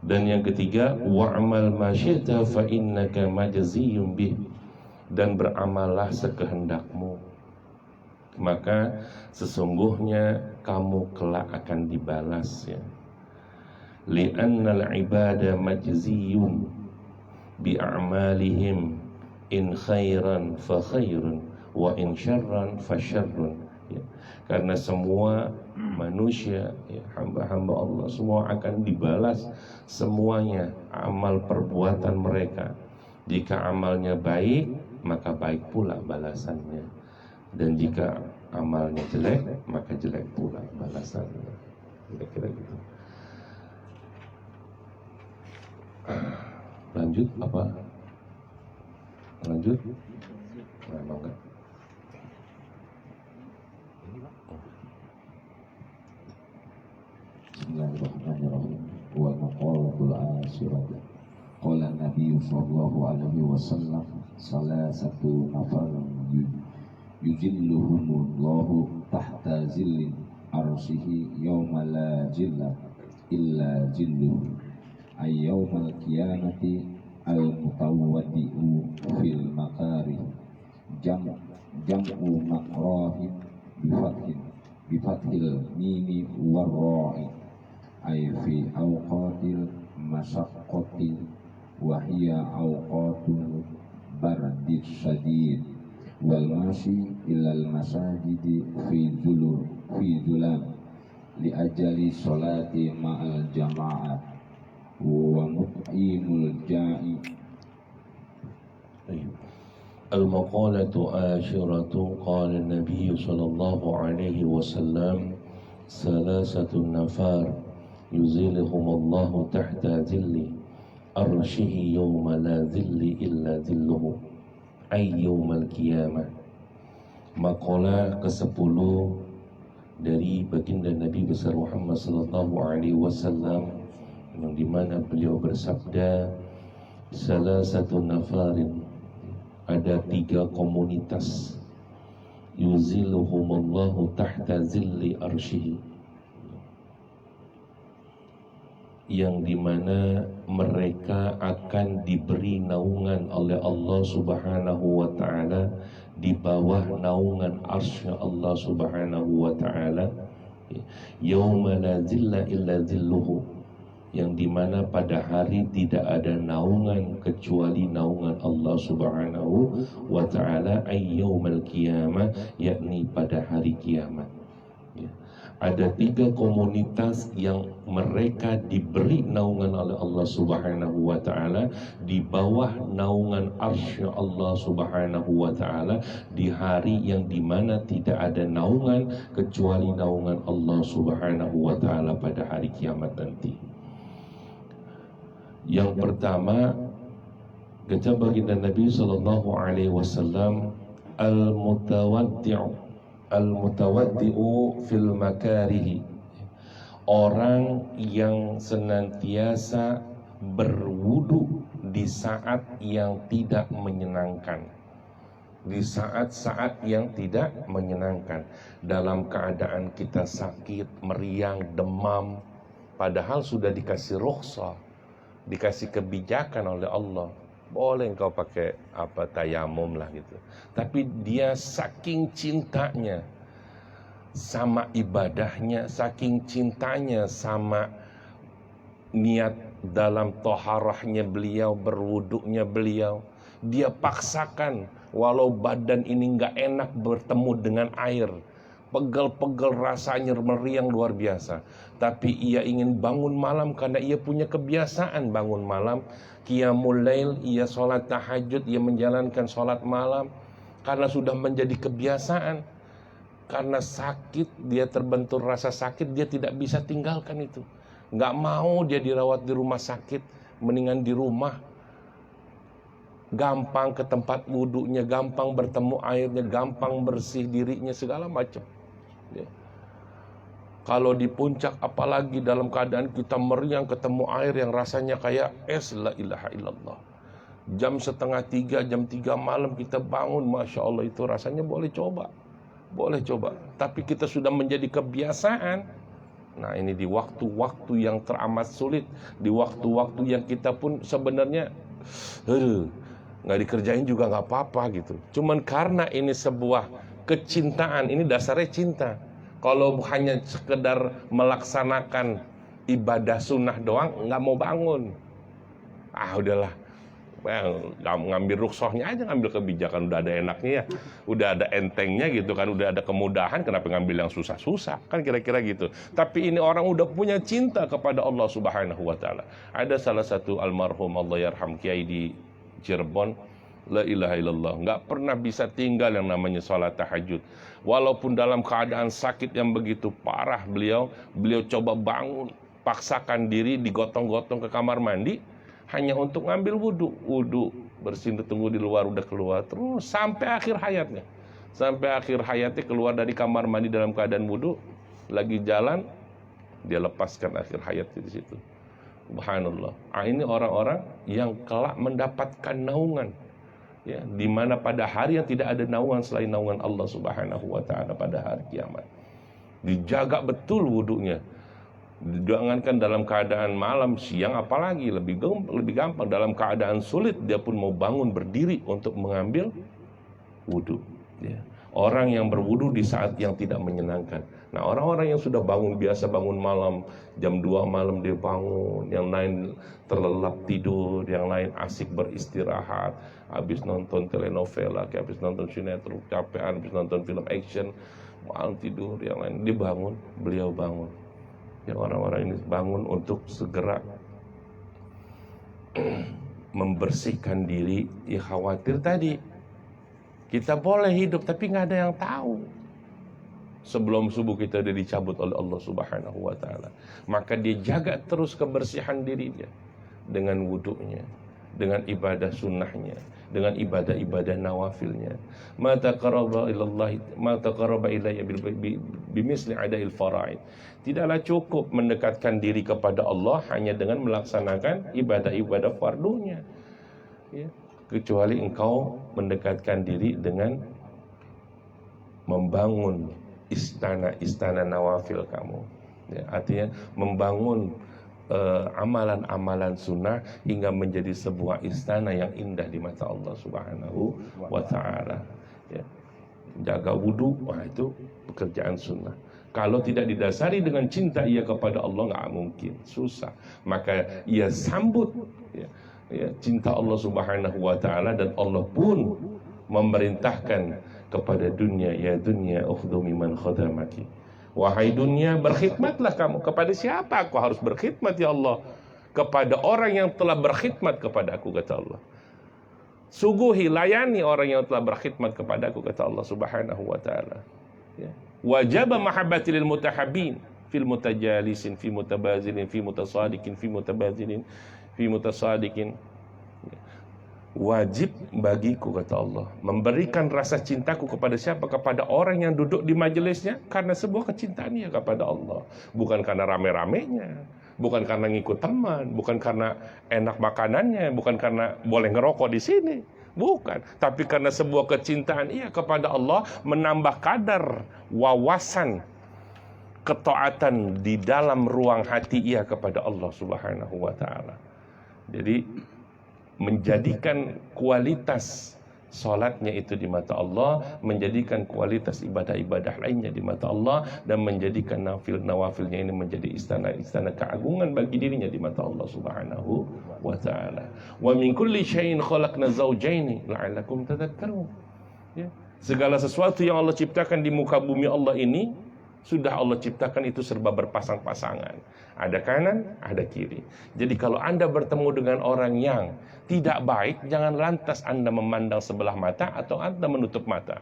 Dan yang ketiga, wa'amal ma syi'ta fa innaka majziyun bih, dan beramallah sekehendakmu, maka sesungguhnya kamu kelak akan dibalas, ya. Li'annal ibada majziyun bi a'malihim in khairan fa khairun wa in syarran fa syarrun, ya. Karena semua manusia, ya, hamba-hamba Allah semua akan dibalas semuanya amal perbuatan mereka. Jika amalnya baik, maka baik pula balasannya, dan jika amalnya jelek, maka jelek pula balasannya. Kira-kira gitu. Lanjut apa? Lanjut? Nah, enggak. Bismillahirrahmanirrahim. Wal maqalatul asyirah. Qala Nabi sallallahu alaihi wasallam, salasatu nafarun yujilluhumullahu tahta zillin arsyihi yawma la jilla illa jilluhu, ay yawmal qiyamati al-mutawwaddi'u fil makarih, jam'u makrahim bifathil mimi warra'i, ay fi awqatil masyaqqati wa hiya awqatul bardis syadid wal masyi ilal masajidi fi zulam li ajali sholati ma'al jama'ah wa mut'imul ja'i. المقالة عاشرة. قال النبي صلى الله عليه وسلم ثلاثة نفار يظلهم الله تحت ظل عرشه يوم لا ظل إلا ظله أي يوم القيامة. Maqalah ke-10 dari baginda Nabi besar Muhammad sallallahu alaihi wasallam, yang dimana beliau bersabda, salah satu nafarin, ada 3 komunitas, yuziluhumullahu tahta zilli arsyihi, yang dimana mereka akan diberi naungan oleh Allah subhanahu wa ta'ala, di bawah naungan arsy Allah subhanahu wa ta'ala, yauma la zilla illa zilluhu, yang dimana pada hari tidak ada naungan kecuali naungan Allah subhanahu wa ta'ala, ayyaumal qiyamah, yakni pada hari kiamat. Ada 3 komunitas yang mereka diberi naungan oleh Allah subhanahu wa ta'ala, di bawah naungan arsy Allah subhanahu wa ta'ala, di hari yang dimana tidak ada naungan kecuali naungan Allah subhanahu wa ta'ala pada hari kiamat nanti. Yang pertama, Kata baginda Nabi sallallahu alaihi wasallam, al-mutawaddi'u fil makarihi, orang yang senantiasa berwudu di saat yang tidak menyenangkan, di saat-saat yang tidak menyenangkan, dalam keadaan kita sakit, meriang, demam, padahal sudah dikasih rukhsah, dikasih kebijakan oleh Allah, boleh engkau pakai tayamum lah gitu. Tapi dia saking cintanya sama ibadahnya, saking cintanya sama niat dalam toharahnya beliau, berwuduknya beliau, dia paksakan walau badan ini nggak enak bertemu dengan air, pegel-pegel rasanya, meriang luar biasa, tapi ia ingin bangun malam karena ia punya kebiasaan bangun malam, qiyamul lail, ia sholat tahajud, ia menjalankan sholat malam karena sudah menjadi kebiasaan. Karena sakit, dia terbentur rasa sakit, dia tidak bisa tinggalkan itu. Nggak mau dia dirawat di rumah sakit, mendingan di rumah. Gampang ke tempat wudhunya, gampang bertemu airnya, gampang bersih dirinya, segala macam. Ya. Kalau di puncak, apalagi dalam keadaan kita meriang ketemu air yang rasanya kayak es, la ilaha illallah. Jam 2:30, jam 3 malam kita bangun, Masya Allah, itu rasanya boleh coba. Boleh coba. Tapi kita sudah menjadi kebiasaan. Nah, ini di waktu-waktu yang teramat sulit, di waktu-waktu yang kita pun sebenarnya nggak dikerjain juga nggak apa-apa gitu. Cuman karena ini sebuah kecintaan, ini dasarnya cinta. Kalau hanya sekedar melaksanakan ibadah sunnah doang, nggak mau bangun. Udahlah, ngambil rukhsahnya aja, ngambil kebijakan, udah ada enaknya ya, udah ada entengnya gitu kan, udah ada kemudahan, kenapa ngambil yang susah-susah, kan kira-kira gitu. Tapi ini orang udah punya cinta kepada Allah Subhanahu wa Ta'ala. Ada salah satu almarhum, Allah yarham, kiai di Cirebon, la ilaha illallah, nggak pernah bisa tinggal yang namanya sholat tahajud. Walaupun dalam keadaan sakit yang begitu parah, beliau coba bangun, paksakan diri, digotong-gotong ke kamar mandi hanya untuk ngambil wudhu, bersin, tunggu di luar, udah keluar terus sampai akhir hayatnya. Sampai akhir hayatnya keluar dari kamar mandi dalam keadaan wudhu, lagi jalan dia lepaskan akhir hayatnya di situ. Subhanallah. Ini orang-orang yang kelak mendapatkan naungan, ya, di mana pada hari yang tidak ada naungan selain naungan Allah Subhanahu wa Ta'ala pada hari kiamat. Dijaga betul wudhunya. Jangankan dalam keadaan malam, siang apalagi lebih gampang. Dalam keadaan sulit dia pun mau bangun berdiri untuk mengambil wudhu, ya. Orang yang berwudhu di saat yang tidak menyenangkan. Nah, orang-orang yang sudah bangun, biasa bangun malam, jam 2 malam dia bangun, yang lain terlelap tidur, yang lain asik beristirahat, habis nonton telenovela, habis nonton sinetron, capean, habis nonton film action, malam tidur, yang lain dia bangun, beliau bangun. Ya, orang-orang ini bangun untuk segera membersihkan diri. Ya, khawatir tadi. Kita boleh hidup tapi nggak ada yang tahu. Sebelum subuh kita udah dicabut oleh Allah Subhanahu wa Ta'ala. Maka dia jaga terus kebersihan dirinya dengan wudhunya, dengan ibadah sunnahnya, dengan ibadah-ibadah nawafilnya. Ma taqarraba ilayya bimisli adail fara'id. Tidaklah cukup mendekatkan diri kepada Allah hanya dengan melaksanakan ibadah-ibadah fardunya, ya, kecuali engkau mendekatkan diri dengan membangun istana-istana nawafil kamu, ya, artinya membangun amalan-amalan sunnah hingga menjadi sebuah istana yang indah di mata Allah Subhanahu wa Ta'ala, ya. Jaga wudhu, itu pekerjaan sunnah. Kalau tidak didasari dengan cinta ia kepada Allah, nggak mungkin, susah. Maka ia sambut, ya, cinta Allah Subhanahu wa Ta'ala, dan Allah pun memerintahkan kepada dunia, ya dunia ukhdumi man khadamaki. Wahai dunia, berkhidmatlah kamu. Kepada siapa aku harus berkhidmat, ya Allah? Kepada orang yang telah berkhidmat kepada aku, kata Allah. Suguhi, layani orang yang telah berkhidmat kepada aku, kata Allah Subhanahu wa Ta'ala, ya. Wajaba mahabbati lil mutahabbin fil mutajalisin fi mutabazilin fi mutasadiqin fi mutabazilin fi mutasadiqin. wajib bagiku, kata Allah, memberikan rasa cintaku kepada siapa? Kepada orang yang duduk di majelisnya karena sebuah kecintaan ia kepada Allah, bukan karena rame-ramenya, bukan karena ngikut teman, bukan karena enak makanannya, bukan karena boleh ngerokok di sini, bukan, tapi karena sebuah kecintaan ia kepada Allah, menambah kadar wawasan ketaatan di dalam ruang hati ia kepada Allah Subhanahu wa taala. Jadi menjadikan kualitas solatnya itu di mata Allah, menjadikan kualitas ibadah-ibadah lainnya di mata Allah, dan menjadikan nawafilnya ini menjadi istana-istana keagungan bagi dirinya di mata Allah Subhanahu wa taala. Wa min kulli syai'in khalaqna zawjaini la'allakum tadhakkarun. Ya. Segala sesuatu yang Allah ciptakan di muka bumi Allah ini sudah Allah ciptakan itu serba berpasang-pasangan. Ada kanan, ada kiri. Jadi kalau Anda bertemu dengan orang yang tidak baik, jangan lantas Anda memandang sebelah mata atau Anda menutup mata.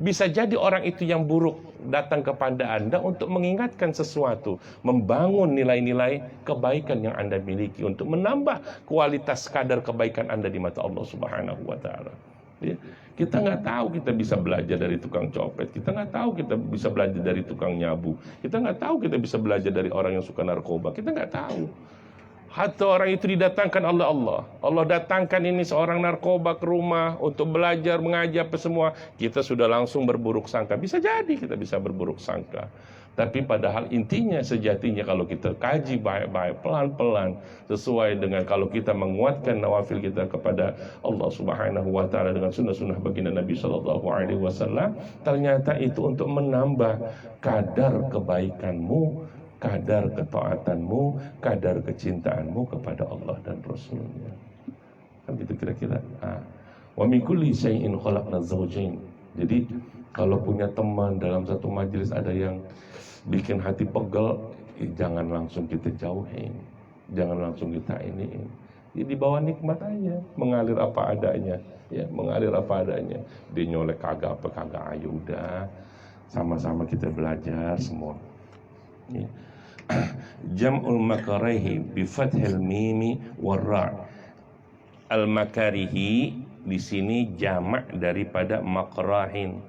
Bisa jadi orang itu yang buruk datang kepada Anda untuk mengingatkan sesuatu, membangun nilai-nilai kebaikan yang Anda miliki, untuk menambah kualitas kadar kebaikan Anda di mata Allah Subhanahu wa taala. Ya. Kita nggak tahu kita bisa belajar dari tukang copet, kita nggak tahu kita bisa belajar dari tukang nyabu, kita nggak tahu kita bisa belajar dari orang yang suka narkoba, kita nggak tahu. Hatta orang itu didatangkan oleh Allah. Allah datangkan ini seorang narkoba ke rumah untuk belajar, mengajar apa semua, kita sudah langsung berburuk sangka. Bisa jadi kita bisa berburuk sangka. Tapi padahal intinya, sejatinya kalau kita kaji baik-baik, pelan-pelan, sesuai dengan kalau kita menguatkan nawafil kita kepada Allah Subhanahu wa taala dengan sunnah-sunnah baginda Nabi sallallahu alaihi wasallam, ternyata itu untuk menambah kadar kebaikanmu, kadar ketaatanmu, kadar kecintaanmu kepada Allah dan Rasulnya. Kan gitu kira-kira. Wa min kulli syai'in khalaqna zawjain. Jadi kalau punya teman dalam satu majelis ada yang bikin hati pegel, jangan langsung kita jauhin, jangan langsung kita iniin. Ya, di bawah nikmat aja, mengalir apa adanya, ya, mengalir apa adanya. Dia nyolek kagak apa kagak, ayo udah, sama-sama kita belajar semua. Ya. Jam'ul makarihi bi fathil mimi war ra'. Al makarihi di sini jamak daripada makrahin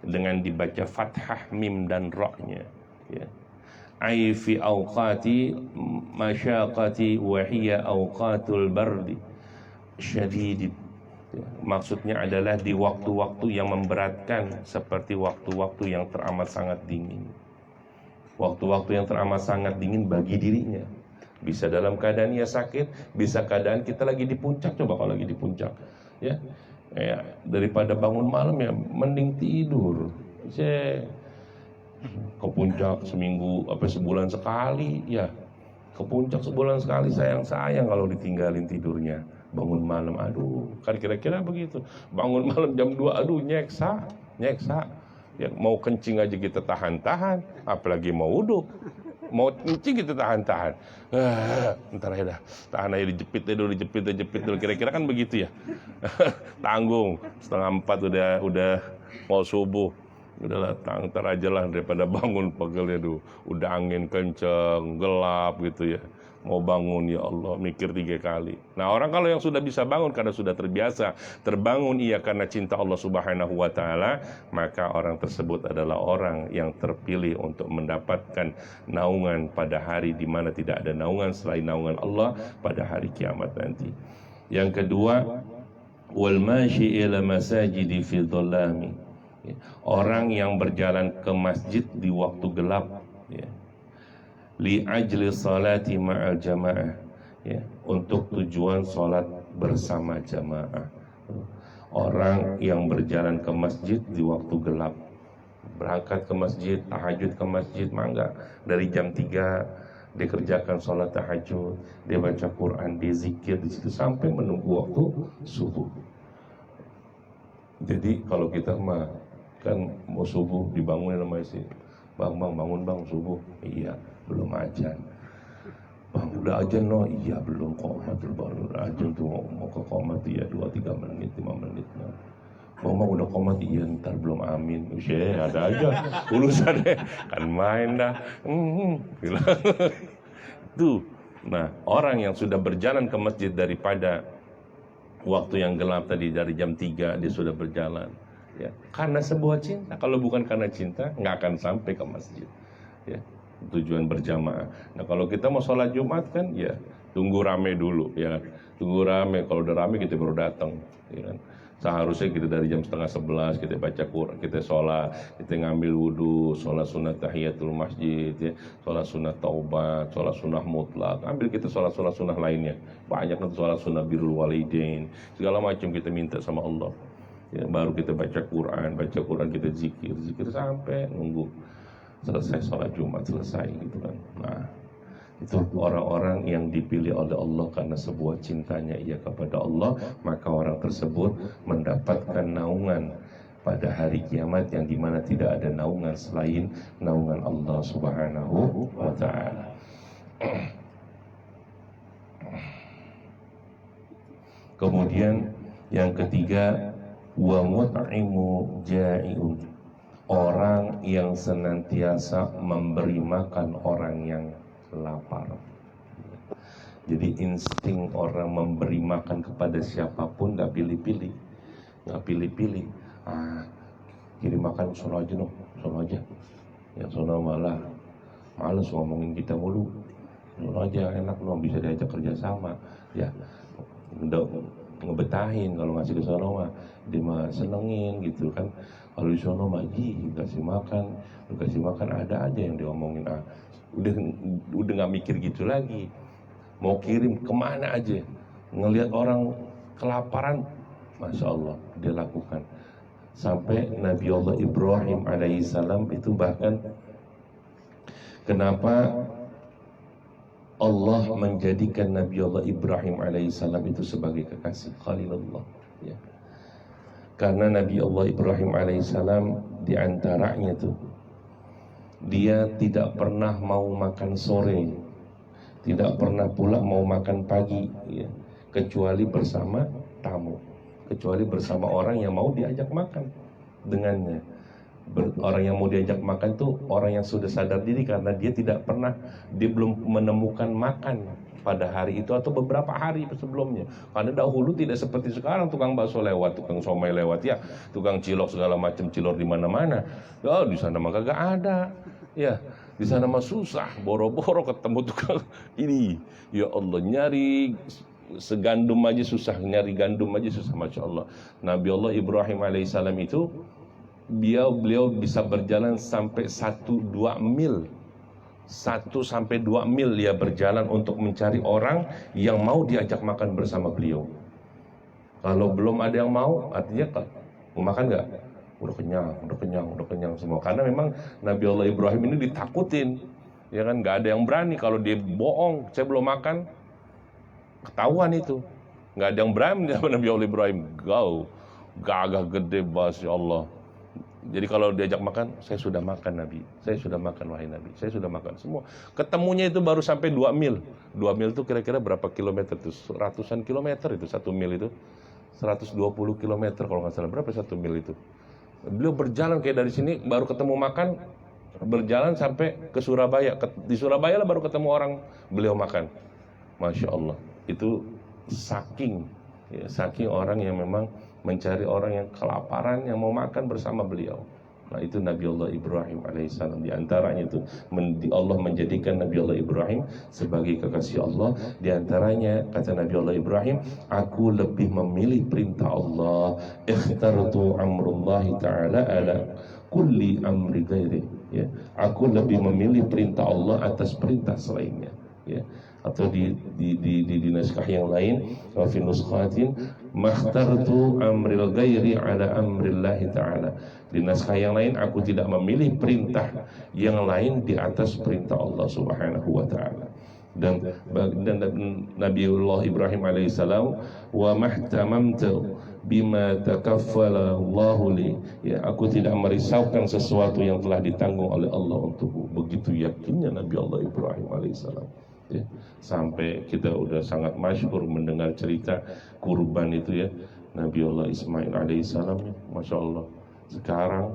dengan dibaca fathah mim dan ra-nya. Ya. Ai fi awqati masyaqati wa hiya awqatul bardi syadid. Ya. Maksudnya adalah di waktu-waktu yang memberatkan, seperti waktu-waktu yang teramat sangat dingin. Waktu-waktu yang teramat sangat dingin bagi dirinya. Bisa dalam keadaan ia sakit, bisa keadaan kita lagi di puncak. Coba kalau lagi di puncak, ya, daripada bangun malam ya mending tidur. Ke puncak seminggu apa sebulan sekali, ya ke puncak sebulan sekali, sayang kalau ditinggalin tidurnya. Bangun malam, aduh, kan kira-kira begitu. Bangun malam jam 2, aduh, nyeksa. Ya, mau kencing aja kita tahan-tahan, apalagi mau wudhu. Mau kencing kita tahan-tahan. Ntar aja dah, tahan aja, dijepit dulu. Kira-kira kan begitu ya. Tanggung, 3:30 udah mau subuh. Udahlah, ntar aja lah, daripada bangun pegelnya tuh. Udah angin kenceng, gelap gitu ya. Mau bangun, ya Allah, mikir 3 kali. Nah, orang kalau yang sudah bisa bangun karena sudah terbiasa, terbangun ia karena cinta Allah Subhanahu wa taala, maka orang tersebut adalah orang yang terpilih untuk mendapatkan naungan pada hari di mana tidak ada naungan selain naungan Allah pada hari kiamat nanti. Yang kedua, wal mashi ila masajidi fi dhallami. Orang yang berjalan ke masjid di waktu gelap, ya. Li ajli salati ma'al jamaah, ya, untuk tujuan salat bersama jamaah. Orang yang berjalan ke masjid di waktu gelap, berangkat ke masjid, tahajud ke masjid, mangga dari jam 3 dikerjakan salat tahajud, dia baca Quran, dia zikir di situ sampai menunggu waktu subuh. Jadi kalau kita mah kan mau subuh dibangunin sama istri, bang bangun bang, subuh. Iya, belum ajan. Bang, udah ajan no? Iya, belum, qomatul baru ajan tuh, mau ke qomat ya 2-3 menit, 5 menit no. Bang udah qomat, iya, ntar belum amin. Ada aja urusannya, kan main dah. Tuh. Nah, orang yang sudah berjalan ke masjid daripada waktu yang gelap tadi dari jam 3 dia sudah berjalan. Ya, karena sebuah cinta. Kalau bukan karena cinta, nggak akan sampai ke masjid. Ya, tujuan berjamaah. Nah, kalau kita mau sholat Jumat kan, ya tunggu rame dulu, ya kan. Tunggu rame. Kalau udah rame kita baru datang, ya kan. Seharusnya kita dari jam 10:30 kita baca Quran, kita sholat, kita ngambil wudhu, sholat sunat tahiyatul masjid, ya, sholat sunat taubat, sholat sunat mutlak, ambil kita sholat sunat lainnya. Banyak nanti sholat sunat birrul walidain, segala macam kita minta sama Allah. Ya, baru kita baca Quran kita zikir sampai nunggu selesai sholat Jumat selesai gitu kan. Nah, itu orang-orang yang dipilih oleh Allah karena sebuah cintanya ia kepada Allah, maka orang tersebut mendapatkan naungan pada hari kiamat yang dimana tidak ada naungan selain naungan Allah Subhanahu wa ta'ala. Kemudian yang ketiga, wa mut'imu ja'iun, orang yang senantiasa memberi makan orang yang lapar. Jadi insting orang memberi makan kepada siapapun nggak pilih-pilih. Kirim makan sono aja noh, sono aja. Yang sono malah males ngomongin kita mulu. Sono aja enak noh, bisa diajak kerja sama. Ya, udah ngebetahin kalau ngasih ke sono mah dia mah senengin gitu kan. Kalau di sono mah kasih makan ada aja yang diomongin. Udah nggak mikir gitu lagi, mau kirim kemana aja, ngelihat orang kelaparan, masya Allah dia lakukan. Sampai Nabi Allah Ibrahim alaihissalam itu bahkan kenapa Allah menjadikan Nabi Allah Ibrahim alaihissalam itu sebagai kekasih Khalilullah, ya. Karena Nabi Allah Ibrahim alaihissalam diantaranya tuh, dia tidak pernah mau makan sore, tidak pernah pula mau makan pagi, ya, kecuali bersama tamu, kecuali bersama orang yang mau diajak makan dengannya. Orang yang mau diajak makan tuh orang yang sudah sadar diri, karena dia belum menemukan makan pada hari itu atau beberapa hari sebelumnya. Karena dahulu tidak seperti sekarang, tukang bakso lewat, tukang somai lewat, ya, tukang cilok segala macam cilor di mana-mana. Oh, di sana mah kagak ada. Ya, di sana mah susah, boro-boro ketemu tukang ini. Ya Allah, nyari segandum aja susah, nyari gandum aja susah, masya Allah. Nabi Allah Ibrahim alaihissalam itu beliau bisa berjalan sampai 1-2 mil. 1-2 mil dia berjalan untuk mencari orang yang mau diajak makan bersama beliau. Kalau belum ada yang mau, artinya mau makan nggak? Udah kenyang semua. Karena memang Nabi Allah Ibrahim ini ditakutin, ya kan? Nggak ada yang berani kalau dia bohong, saya belum makan, ketahuan itu. Nggak ada yang berani sama Nabi Allah Ibrahim. Gagah gede, masya Allah. Jadi kalau diajak makan, saya sudah makan Nabi, saya sudah makan wahai Nabi, saya sudah makan semua. Ketemunya itu baru sampai 2 mil. 2 mil itu kira-kira berapa kilometer tuh? Ratusan kilometer itu 1 mil itu. 120 kilometer kalau nggak salah. Berapa 1 mil itu? Beliau berjalan kayak dari sini baru ketemu makan, berjalan sampai ke Surabaya. Di Surabaya lah baru ketemu orang beliau makan. Masya Allah. Itu saking orang yang memang mencari orang yang kelaparan yang mau makan bersama beliau. Nah, itu Nabi Allah Ibrahim alaihissalam. Di antaranya itu Allah menjadikan Nabi Allah Ibrahim sebagai kekasih Allah. Di antaranya kata Nabi Allah Ibrahim, aku lebih memilih perintah Allah. Ikhtartu amrullahi ta'ala ala kulli amri ghairi. Ya, aku lebih memilih perintah Allah atas perintah selainnya. Ya. Atau di naskah yang lain, wa fi nuskhatin makhtartu amril ghairi ala amrillahi ta'ala. Di naskah yang lain, aku tidak memilih perintah yang lain di atas perintah Allah Subhanahu wa ta'ala. Dan Nabiullah Ibrahim alaihissalam, wa mahtamamtu bima takaffala Allahu li. Ya, aku tidak merisaukan sesuatu yang telah ditanggung oleh Allah untukku. Begitu yakinnya Nabi Allah Ibrahim alaihissalam. Ya, sampai kita udah sangat masyhur mendengar cerita kurban itu, ya, Nabi Allah Ismail alaihissalam, masya Allah. Sekarang,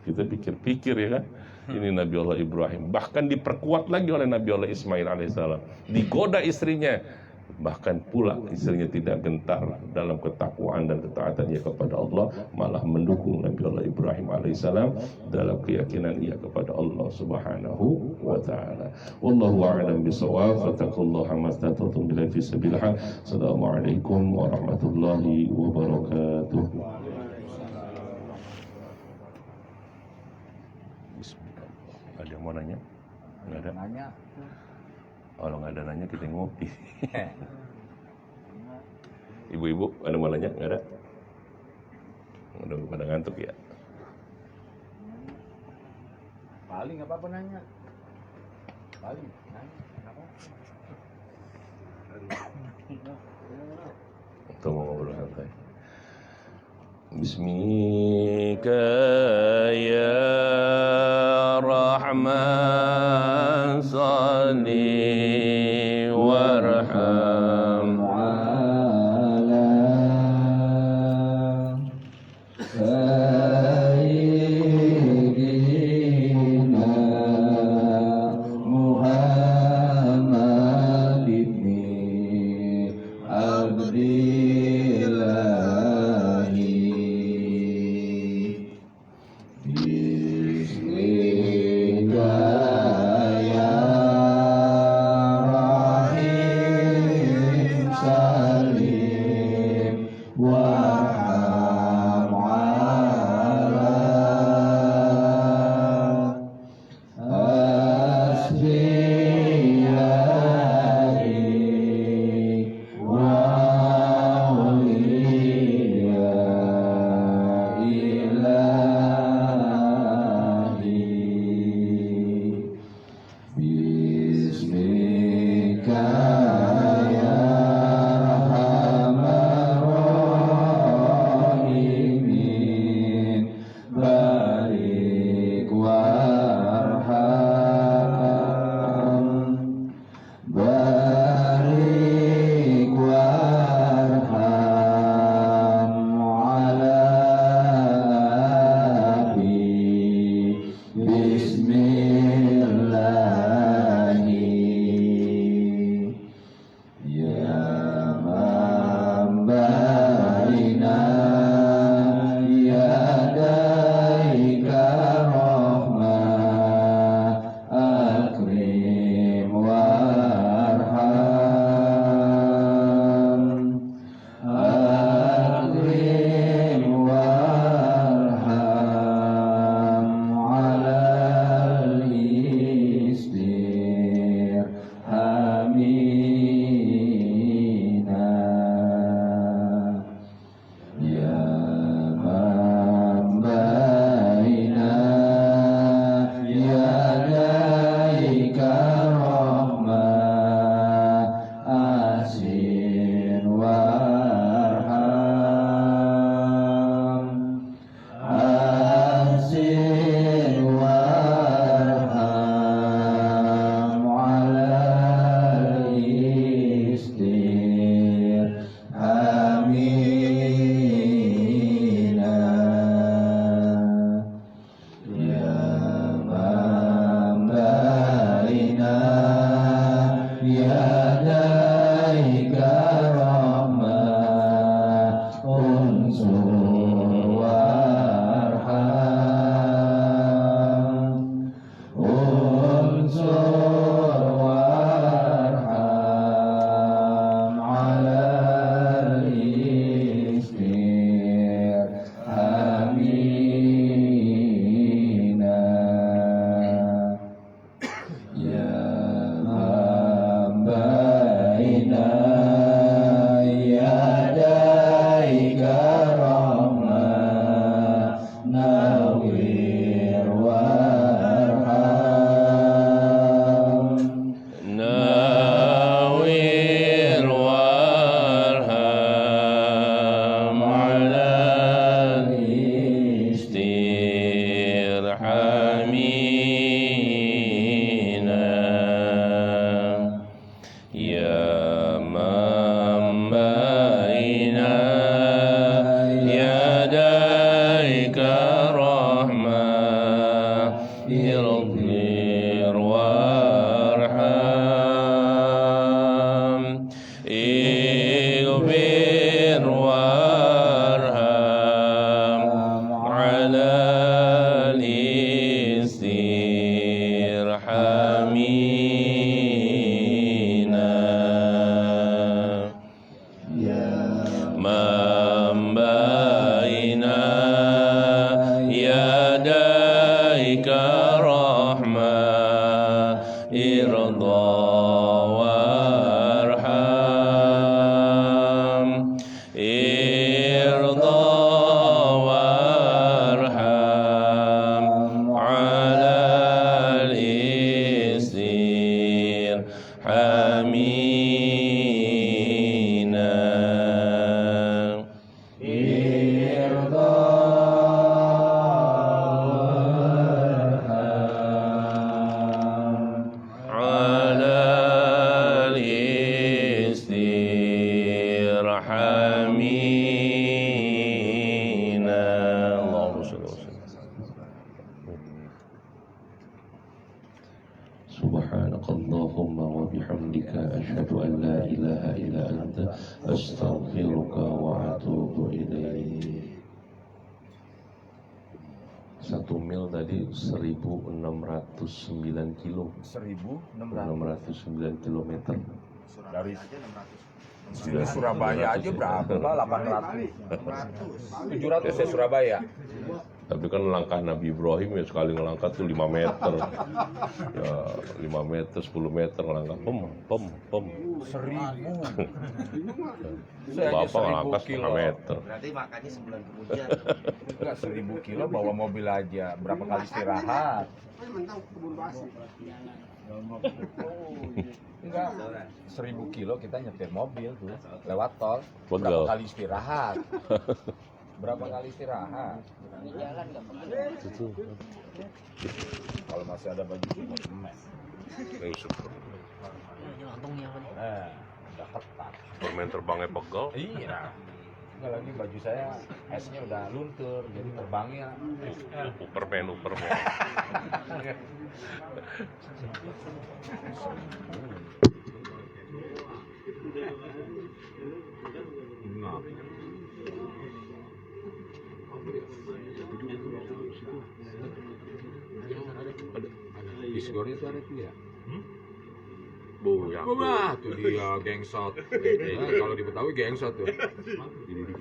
kita pikir-pikir, ya kan, ini Nabi Allah Ibrahim, bahkan diperkuat lagi oleh Nabi Allah Ismail alaihissalam. Digoda istrinya, bahkan pula istrinya tidak gentar dalam ketakwaan dan ketaatan ia kepada Allah, malah mendukung Nabi Allah Ibrahim alaihissalam dalam keyakinan ia kepada Allah Subhanahu wa taala. Wallahu a'lam bishawab. Fattaqullaha mastata'tum billahi fi sabilillah. Assalamualaikum warahmatullahi wabarakatuh. Bismillah. Ada yang mau nanya? Enggak ada. Nanya. Kalau nggak ada nanya kita ngopi. Ibu-ibu ada mau nanya? Nggak ada? Udah pada ngantuk ya? Paling apa apa nanya. Paling nanya. Kenapa? Atau mau ngobrol santai? Bismika ya Rahman salli warham ala sayyidina Muhammad ibni Abdillahi bismika ya Rahim salim warham ala asfiyai wa awliya ilahi bismika ya arhamar rahimin barik warham barik warham ala abi bismillahi ya man baina yadaika rahmah akrim warham akrim warham ala istirhamina ya man baina yadaika rahmah asin warham asin warham ala istirhamina ya man baina yadaika rahmah unsur warham unsur warham ala istirhamina ya man baina yadaika rahmah nawwir warham nawwir warham ala istirhamina ya man baina yadaika rahmah irghfir warham حمينا من بين يديك رحمة ارضى وارحم ارضى وارحم على الاستير حمينا على الاستير حمينا اللهم صل وسلم سبحانك اللهم وبحمدك أشهد أن لا إله إلا أنت أستغفرك وأتوب إليك. 1 mil tadi 1609 kilo 609 kilometer Dari Surabaya aja berapa? 800. 700 ya Surabaya. tapi kan langkah Nabi Ibrahim ya sekali ngelangkah tuh 5 meter ya 5 meter 10 meter ngelangkah pem 1000. Bapak ngelangkah 1,5 meter Berarti makannya sebulan kemudian. Enggak 1000 kilo bawa mobil aja. Berapa kali istirahat? Enggak 1000 kilo kita nyetir mobil tuh lewat tol. Berapa Betul. kali istirahat? Berapa kali istirahat? Kalau masih ada baju semen. Udah ketat. Permen terbangnya pegel Iya. Enggak lagi baju saya esnya udah luntur jadi terbangnya. Upermen Nah. Discord itu ada tuh ya? Wah, tuh dia gengsot. Nah, kalau di Betawi gengsot tuh.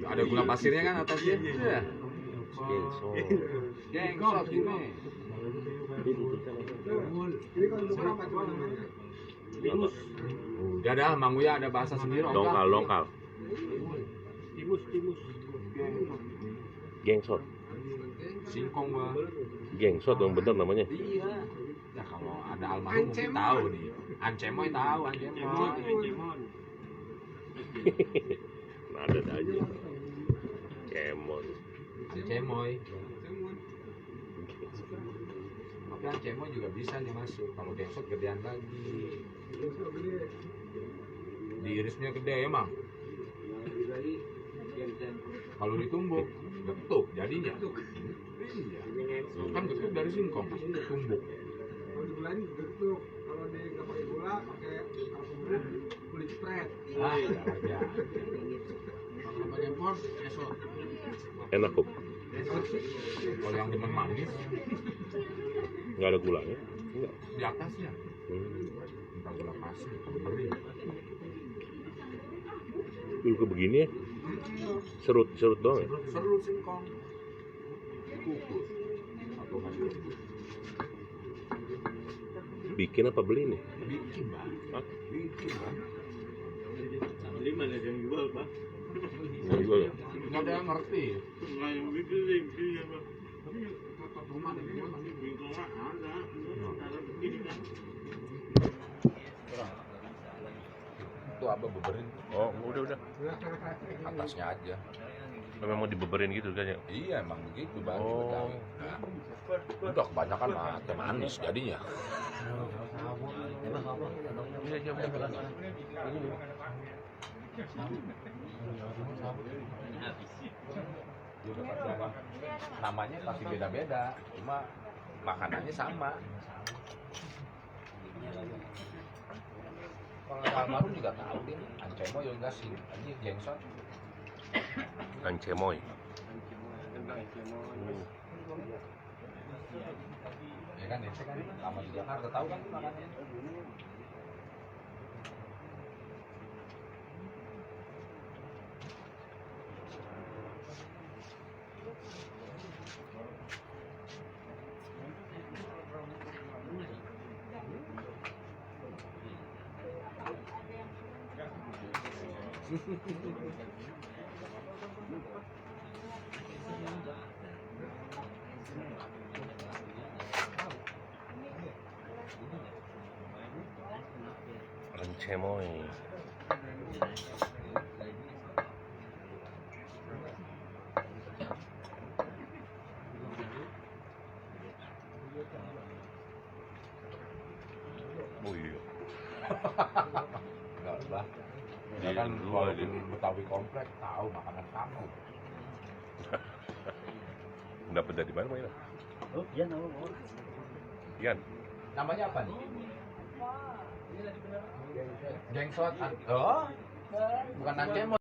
Ada gula pasirnya kan atasnya? Iya. Gengsot ini. Udah dah, Mang Uya ada bahasa sendiri. Dongkal gengsot Singkong gua. gengsot yang bener namanya Iya. Ya kalau ada almarhum mungkin tahu nih. Ancemoy tahu, Ancemoy. ada aja cemon Ancemoy. Tapi Ancemoy juga bisa nih masuk. Kalau gengsot gedean lagi. Diirisnya gede ya, Mang. Kalau ditumbuk, getuk jadinya. Iya. Kan getuk dari singkong, tumbuk. Kalau di gula ini getuk, kalau di nggak pakai gula pakai kulit spread. Ah, iya aja. Kalau pakai port, esok. enak kok Kalau yang demen manis nggak ada gulanya enggak di atasnya. Entah gula pasir, beri. Juga begini ya serut doang ya Seru singkong. Kukus. Atau masuk. bikin apa beli nih Bikin, Bang. Hah? Bikin, Bang. Beli mana yang jual, Pak? nggak juga ya Nggak ada yang ngerti. Nggak yang beli ya, Pak. Tapi kata rumah ada yang masih bingkong ada. Ada begini kan. Itu abah beberin oh udah atasnya aja. memang mau dibeberin gitu kan ya Iya emang begitu Bang. Oh. Betawi. Udah kebanyakan mah teh manis jadinya. Namanya pasti beda-beda, cuma makanannya sama. Kalau almarhum juga tahu dia, Ancemoy juga sih, ini gengsot. Ancemoy Ya kan, ente kan lama di Jakarta, tahu kan makannya. Rencemoy. Oh iya. Enggak lah. Ya kan walaupun Betawi komplek tahu makanan kamu. Dapat dari mana mainan? Oh, iya nama mau. Ian. Namanya apa nih? Gengsot. Oh, bukan Nangkemot.